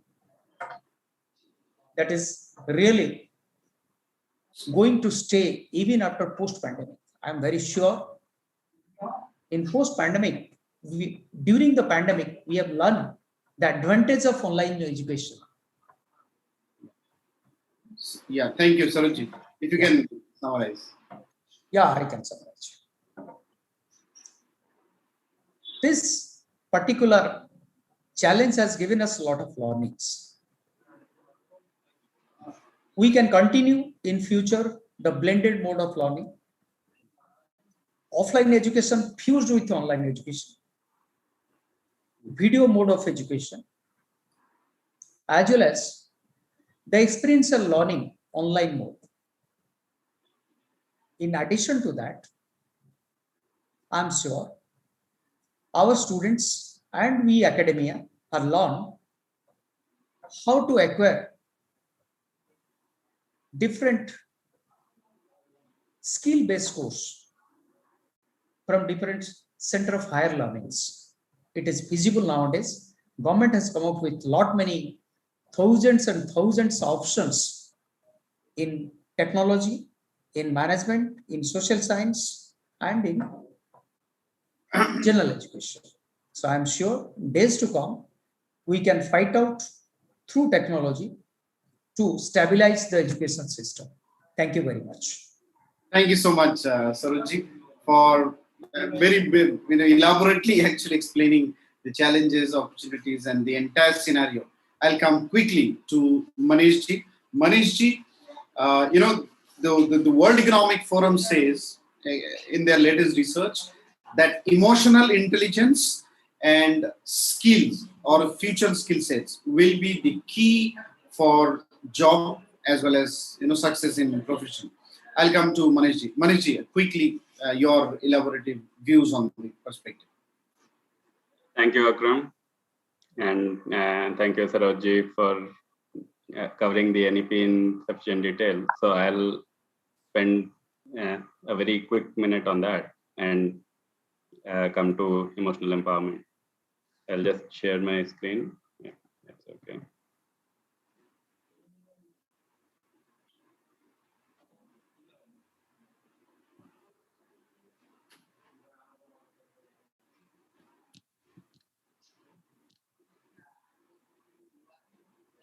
That is really going to stay even after post-pandemic. I'm very sure in post-pandemic, during the pandemic, we have learned the advantage of online education. Yeah, thank you, Sarojit. If you can summarize. Yeah, I can summarize. This particular challenge has given us a lot of learnings. We can continue in future the blended mode of learning, offline education fused with online education, video mode of education, as well as the experiential learning online mode. In addition to that, I'm sure our students and we academia have learned how to acquire different skill-based course from different center of higher learnings. It is feasible nowadays. Government has come up with many thousands and thousands of options in technology, in management, in social science, and in general education. So I'm sure days to come, we can fight out through technology to stabilize the education system. Thank you very much. Thank you so much, Sarojit, for very elaborately actually explaining the challenges, opportunities, and the entire scenario. I'll come quickly to Manishji. Manishji, the World Economic Forum says in their latest research that emotional intelligence and skills or future skill sets will be the key for job as well as success in profession. I'll come to Manishji. Manishji, quickly your elaborative views on the perspective. Thank you, Akram, and thank you, Sarojji, for covering the NEP in sufficient detail. So I'll spend a very quick minute on that and come to emotional empowerment. I'll just share my screen. Yeah, that's Okay.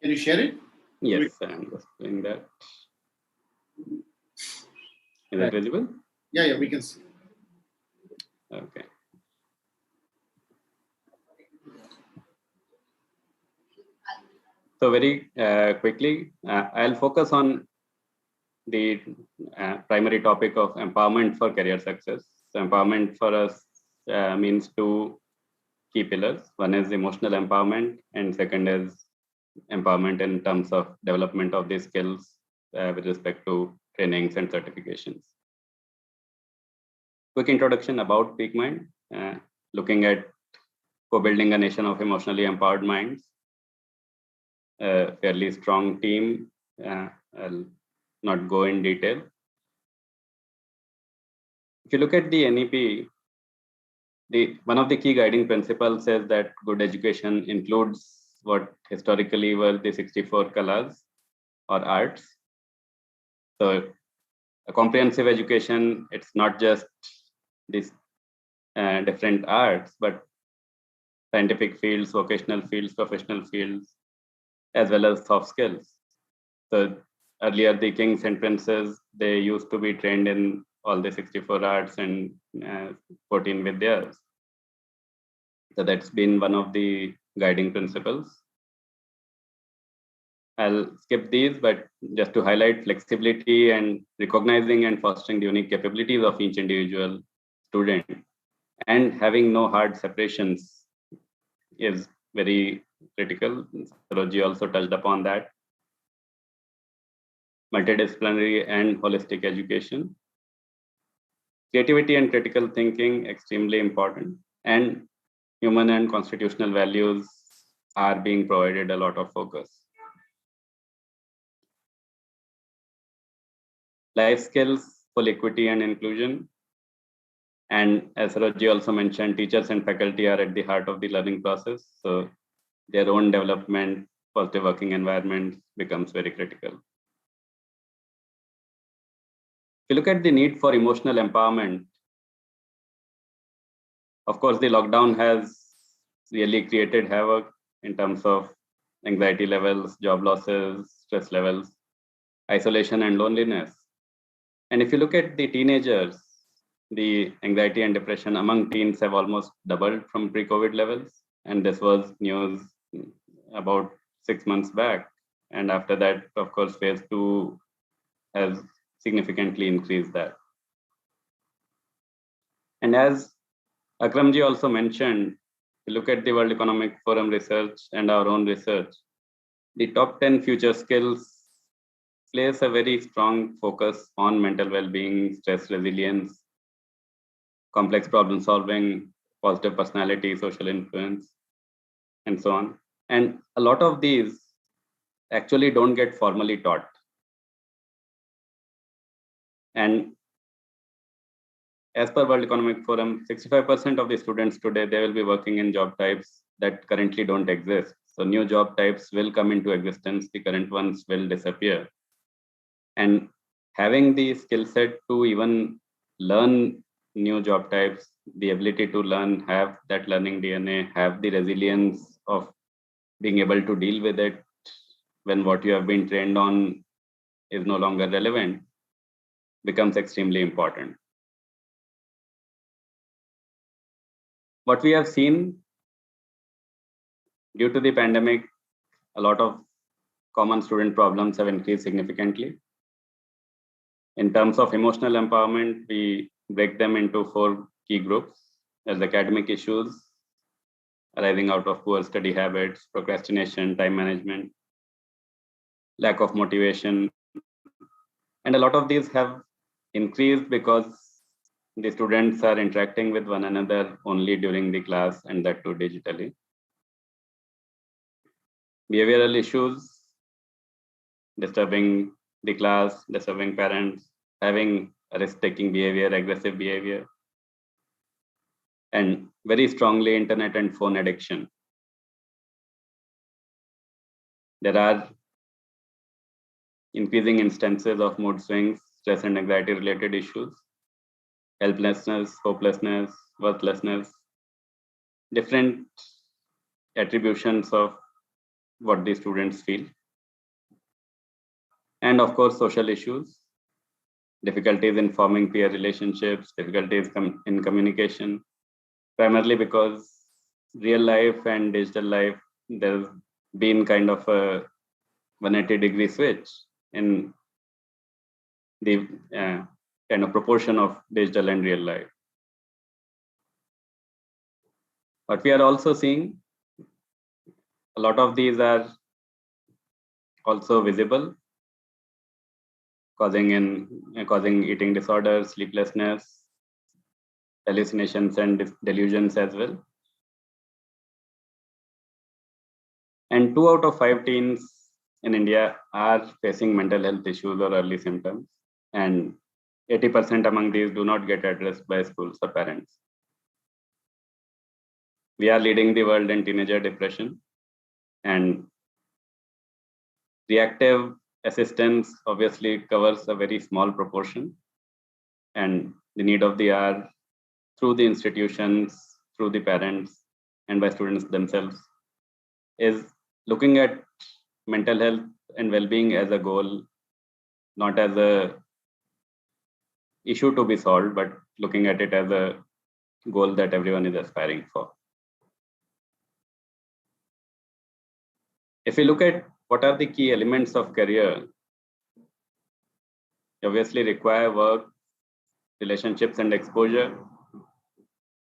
Can you share it? Yes, I'm just doing that. Is it visible? Yeah, we can see. Okay. So very quickly, I'll focus on the primary topic of empowerment for career success. So empowerment for us means two key pillars. One is emotional empowerment, and second is empowerment in terms of development of these skills with respect to trainings and certifications. Quick introduction about Peak Mind, looking at co-building a nation of emotionally empowered minds. A fairly strong team. I'll not go in detail. If you look at the NEP, one of the key guiding principles says that good education includes what historically were the 64 kalas or arts. So a comprehensive education, it's not just these different arts, but scientific fields, vocational fields, professional fields, as well as soft skills. So earlier, the kings and princes, they used to be trained in all the 64 arts and 14 vidyas. So that's been one of the guiding principles. I'll skip these, but just to highlight flexibility and recognizing and fostering the unique capabilities of each individual student and having no hard separations is very critical. Saroji also touched upon that. Multidisciplinary and holistic education. Creativity and critical thinking, extremely important. And human and constitutional values are being provided a lot of focus. Life skills, full equity and inclusion. And as Raji also mentioned, teachers and faculty are at the heart of the learning process. So their own development, positive working environment becomes very critical. If you look at the need for emotional empowerment, of course, the lockdown has really created havoc in terms of anxiety levels, job losses, stress levels, isolation and loneliness. And if you look at the teenagers, the anxiety and depression among teens have almost doubled from pre-COVID levels. And this was news about 6 months back. And after that, of course, phase 2 has significantly increased that. And as Akramji also mentioned, if you look at the World Economic Forum research and our own research, the top 10 future skills place a very strong focus on mental well-being, stress resilience, complex problem solving, positive personality, social influence, and so on. And a lot of these actually don't get formally taught. And as per World Economic Forum, 65% of the students today, they will be working in job types that currently don't exist. So new job types will come into existence, the current ones will disappear. And having the skill set to even learn new job types, the ability to learn, have that learning DNA, have the resilience of being able to deal with it when what you have been trained on is no longer relevant, becomes extremely important. What we have seen due to the pandemic, a lot of common student problems have increased significantly. In terms of emotional empowerment, we break them into 4 key groups as academic issues arising out of poor study habits, procrastination, time management, lack of motivation. And a lot of these have increased because the students are interacting with one another only during the class and that too digitally. Behavioral issues, disturbing the class, disturbing parents, having risk-taking behavior, aggressive behavior, and very strongly internet and phone addiction. There are increasing instances of mood swings, stress and anxiety related issues, helplessness, hopelessness, worthlessness, different attributions of what the students feel. And of course, social issues, difficulties in forming peer relationships, difficulties in communication, primarily because real life and digital life, there's been kind of a 180-degree switch in the kind of proportion of digital and real life. But we are also seeing a lot of these are also visible, causing eating disorders, sleeplessness, hallucinations and delusions as well. And 2 out of 5 teens in India are facing mental health issues or early symptoms. And 80% among these do not get addressed by schools or parents. We are leading the world in teenager depression, and reactive assistance obviously covers a very small proportion, and the need of the hour through the institutions, through the parents, and by students themselves is looking at mental health and well-being as a goal, not as a issue to be solved, but looking at it as a goal that everyone is aspiring for. If we look at what are the key elements of career, you obviously require work, relationships and exposure,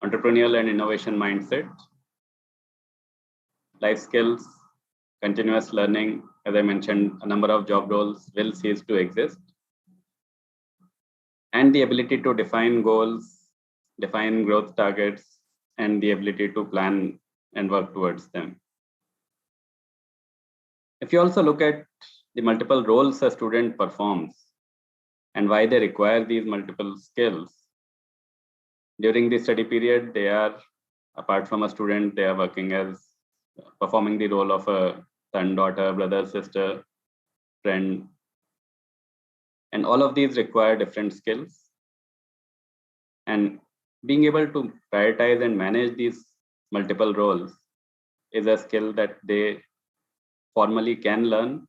entrepreneurial and innovation mindset, life skills, continuous learning. As I mentioned, a number of job roles will cease to exist, and the ability to define goals, define growth targets, and the ability to plan and work towards them. If you also look at the multiple roles a student performs and why they require these multiple skills, during the study period, they are, apart from a student, they are working as performing the role of a son, daughter, brother, sister, friend. And all of these require different skills. And being able to prioritize and manage these multiple roles is a skill that they formally can learn.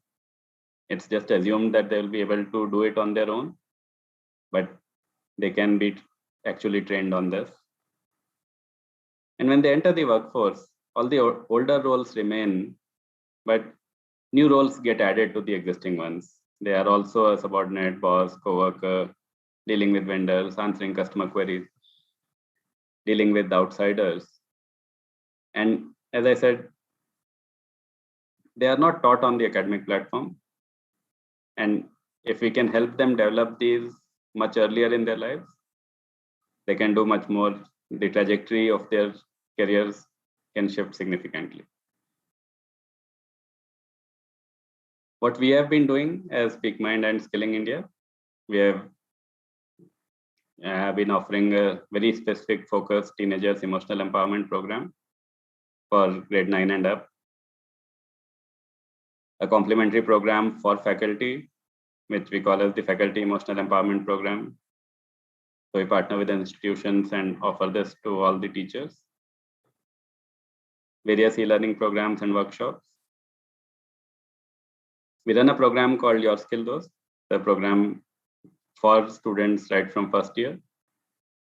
It's just assumed that they'll be able to do it on their own, but they can be actually trained on this. And when they enter the workforce, all the older roles remain, but new roles get added to the existing ones. They are also a subordinate, boss, co-worker, dealing with vendors, answering customer queries, dealing with outsiders. And as I said, they are not taught on the academic platform. And if we can help them develop these much earlier in their lives, they can do much more. The trajectory of their careers can shift significantly. What we have been doing as Peak Mind and Skilling India, we have been offering a very specific focused teenagers emotional empowerment program for grade 9 and up, a complementary program for faculty, which we call as the Faculty Emotional Empowerment Program. So we partner with institutions and offer this to all the teachers. Various e-learning programs and workshops. We run a program called Your Skill Dost, the program for students right from first year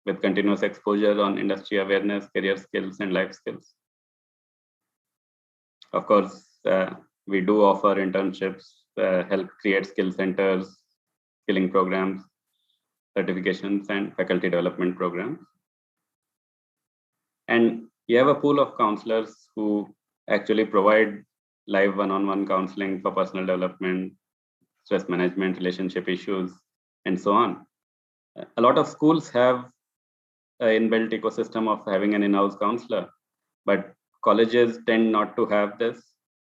with continuous exposure on industry awareness, career skills, and life skills. Of course, we do offer internships, help create skill centers, skilling programs, certifications, and faculty development programs. And we have a pool of counselors who actually provide live one-on-one counseling for personal development, stress management, relationship issues, and so on. A lot of schools have an inbuilt ecosystem of having an in-house counselor, but colleges tend not to have this.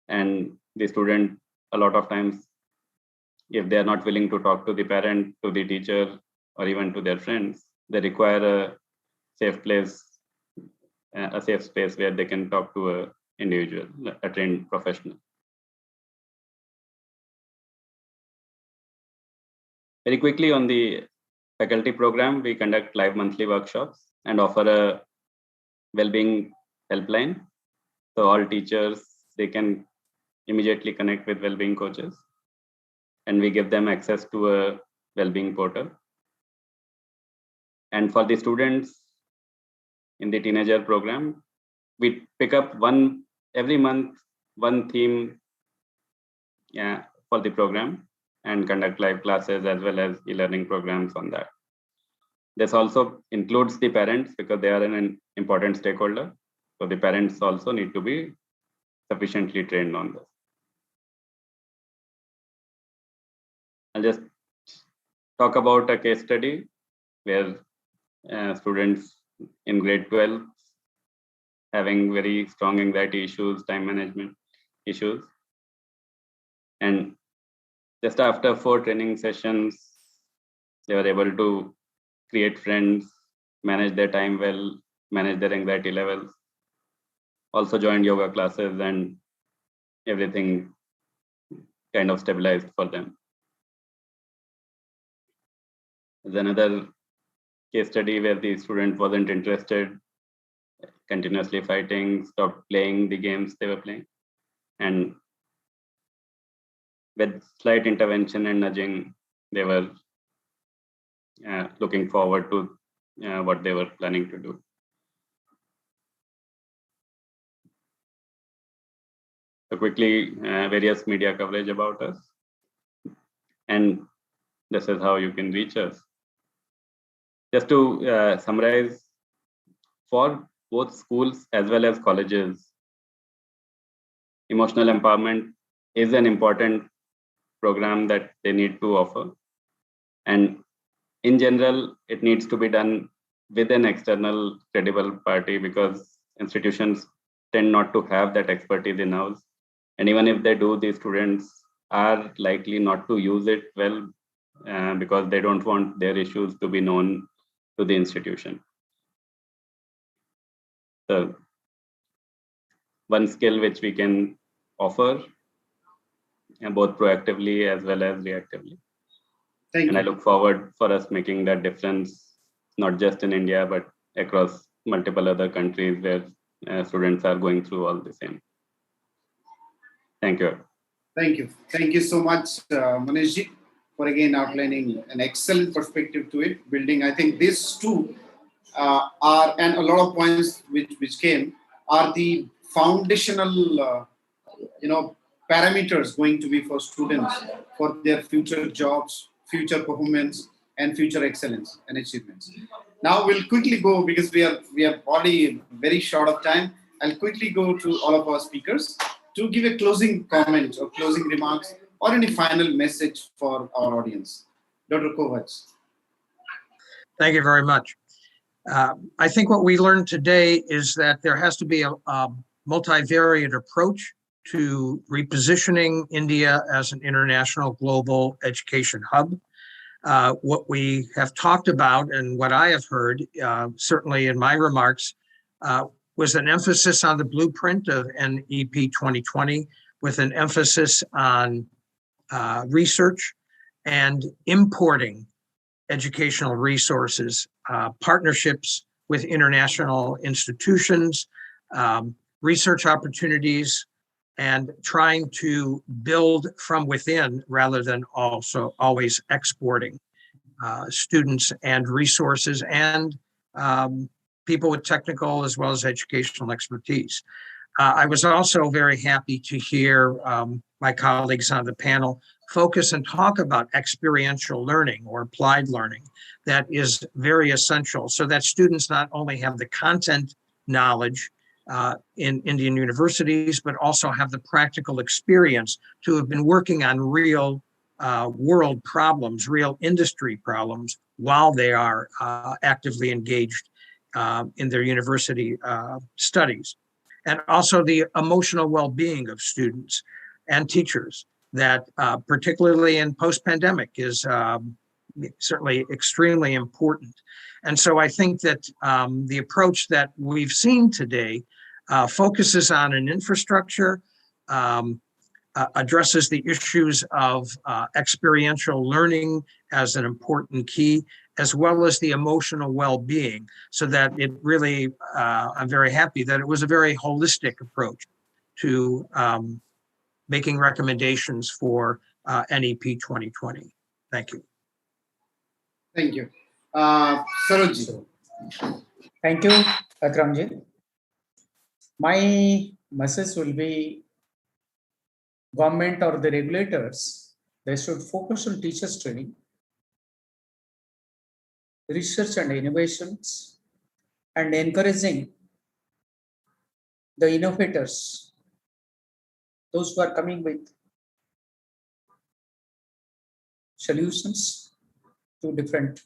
And the student, a lot of times, if they are not willing to talk to the parent, to the teacher, or even to their friends, they require a safe place, a safe space where they can talk to an individual, a trained professional. Very quickly on the faculty program, we conduct live monthly workshops and offer a well-being helpline. So all teachers, they can immediately connect with well-being coaches, and we give them access to a well-being portal. And for the students in the teenager program, we pick up every month one theme for the program and conduct live classes as well as e-learning programs on that. This also includes the parents because they are an important stakeholder. So the parents also need to be sufficiently trained on this. I'll just talk about a case study where students in grade 12 having very strong anxiety issues, time management issues. And just after 4 training sessions, they were able to create friends, manage their time well, manage their anxiety levels, also joined yoga classes, and everything kind of stabilized for them. There's another case study where the student wasn't interested, continuously fighting, stopped playing the games they were playing. And with slight intervention and nudging, they were looking forward to what they were planning to do. So quickly, various media coverage about us. And this is how you can reach us. Just to summarize, for both schools as well as colleges, emotional empowerment is an important program that they need to offer. And in general, it needs to be done with an external credible party because institutions tend not to have that expertise in-house. And even if they do, the students are likely not to use it well because they don't want their issues to be known to the institution. So one skill which we can offer both proactively as well as reactively. Thank you. I look forward for us making that difference, not just in India, but across multiple other countries where students are going through all the same. Thank you. Thank you. Thank you so much, Manishji, for again outlining an excellent perspective to it. Building, I think these two are, and a lot of points which came, are the foundational, parameters going to be for students for their future jobs, future performance, and future excellence and achievements. Now we'll quickly go because we are already very short of time. I'll quickly go to all of our speakers to give a closing comment or closing remarks or any final message for our audience. Dr. Kaithwas. Thank you very much. I think what we learned today is that there has to be a multivariate approach to repositioning India as an international global education hub. What we have talked about and what I have heard, certainly in my remarks, was an emphasis on the blueprint of NEP 2020 with an emphasis on research and importing educational resources, partnerships with international institutions, research opportunities, and trying to build from within rather than also always exporting students and resources and people with technical as well as educational expertise. I was also very happy to hear my colleagues on the panel focus and talk about experiential learning or applied learning. That is very essential so that students not only have the content knowledge in Indian universities, but also have the practical experience to have been working on real world problems, real industry problems while they are actively engaged in their university studies. And also the emotional well-being of students and teachers that particularly in post-pandemic is certainly extremely important. And so I think that the approach that we've seen today focuses on an infrastructure, addresses the issues of experiential learning as an important key, as well as the emotional well-being, so that it really, I'm very happy that it was a very holistic approach to making recommendations for NEP 2020. Thank you. Thank you. Sarojji. Thank you, Akramji. My message will be government or the regulators, they should focus on teachers training, research and innovations, and encouraging the innovators, those who are coming with solutions to different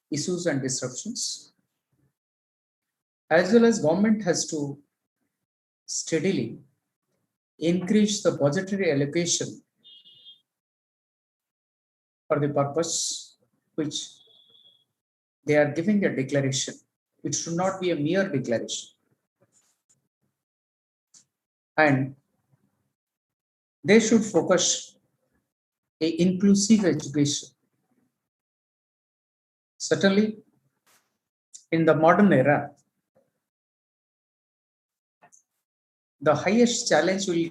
issues and disruptions. As well as government has to steadily increase the budgetary allocation for the purpose which they are giving a declaration. It should not be a mere declaration. And they should focus on inclusive education. Certainly, in the modern era, the highest challenge will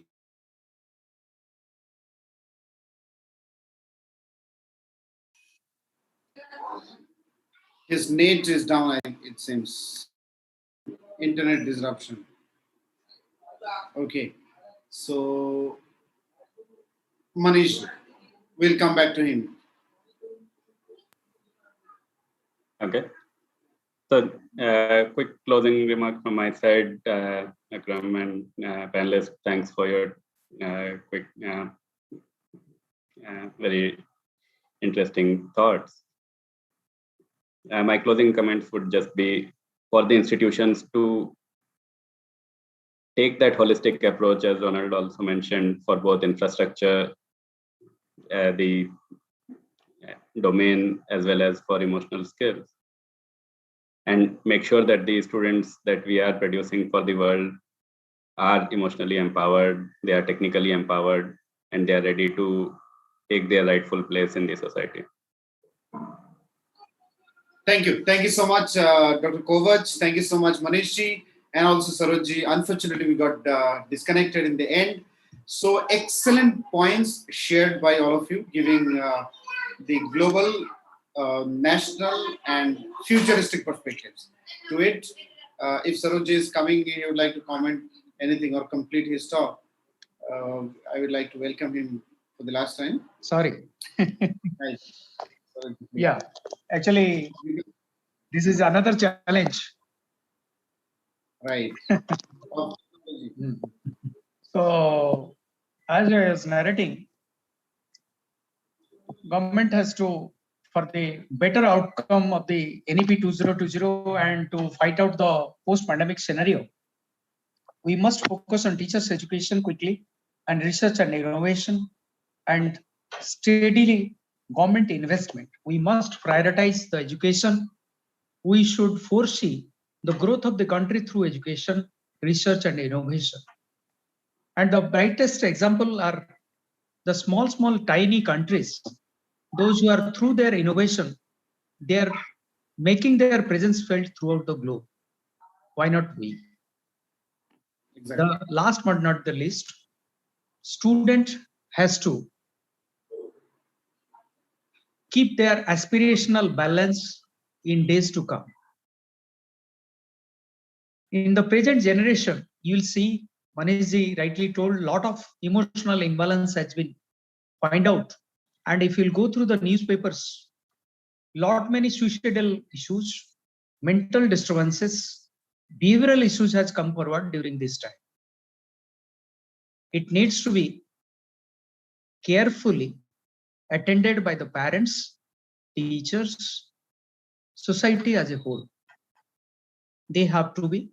His net is down, it seems. Internet disruption. Okay. So, Manish, we'll come back to him. Okay. So, quick closing remark from my side, Akram and panelists. Thanks for your quick, very interesting thoughts. My closing comments would just be for the institutions to take that holistic approach, as Ronald also mentioned, for both infrastructure, the domain, as well as for emotional skills, and make sure that the students that we are producing for the world are emotionally empowered, they are technically empowered, and they are ready to take their rightful place in the society. Thank you. Thank you so much, Dr. Kovach. Thank you so much, Manishji, and also Sarojji. Unfortunately, we got disconnected in the end. So excellent points shared by all of you, giving the global, national, and futuristic perspectives to it. If Sarojji is coming, he would like to comment anything or complete his talk. I would like to welcome him for the last time. Sorry. Right. Yeah, actually, this is another challenge. Right. So, as I was narrating, government has to, for the better outcome of the NEP 2020 and to fight out the post-pandemic scenario, we must focus on teachers' education quickly and research and innovation and steadily government investment. We must prioritize the education. We should foresee the growth of the country through education, research, and innovation. And the brightest example are the small, tiny countries. Those who are through their innovation, they are making their presence felt throughout the globe. Why not we? Exactly. The last but not the least, student has to keep their aspirational balance in days to come. In the present generation, you'll see, Manishji rightly told, a lot of emotional imbalance has been found out. And if you'll go through the newspapers, many suicidal issues, mental disturbances, behavioral issues has come forward during this time. It needs to be carefully attended by the parents, teachers, society as a whole. They have to be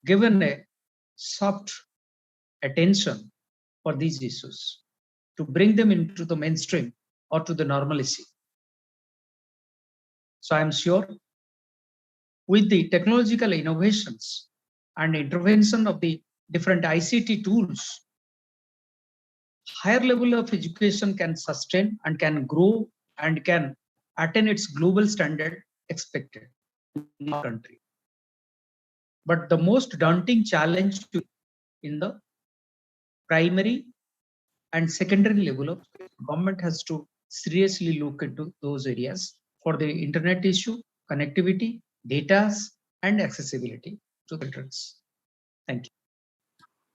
given a soft attention for these issues to bring them into the mainstream or to the normalcy. So I'm sure with the technological innovations and intervention of the different ICT tools, higher level of education can sustain and can grow and can attain its global standard expected in our country. But the most daunting challenge in the primary and secondary level of government has to seriously look into those areas for the internet issue, connectivity, data, and accessibility to veterans. Thank you.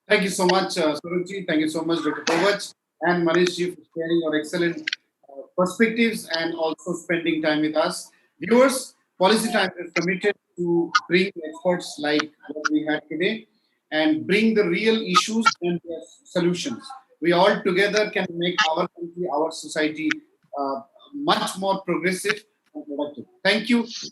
Thank you so much, Surajji. Thank you so much, Dr. Kovach and Manishji, for sharing your excellent perspectives and also spending time with us. Viewers, Policy Time is committed to bring experts like what we had today and bring the real issues and their solutions. We all together can make our country, our society much more progressive and productive. Thank you.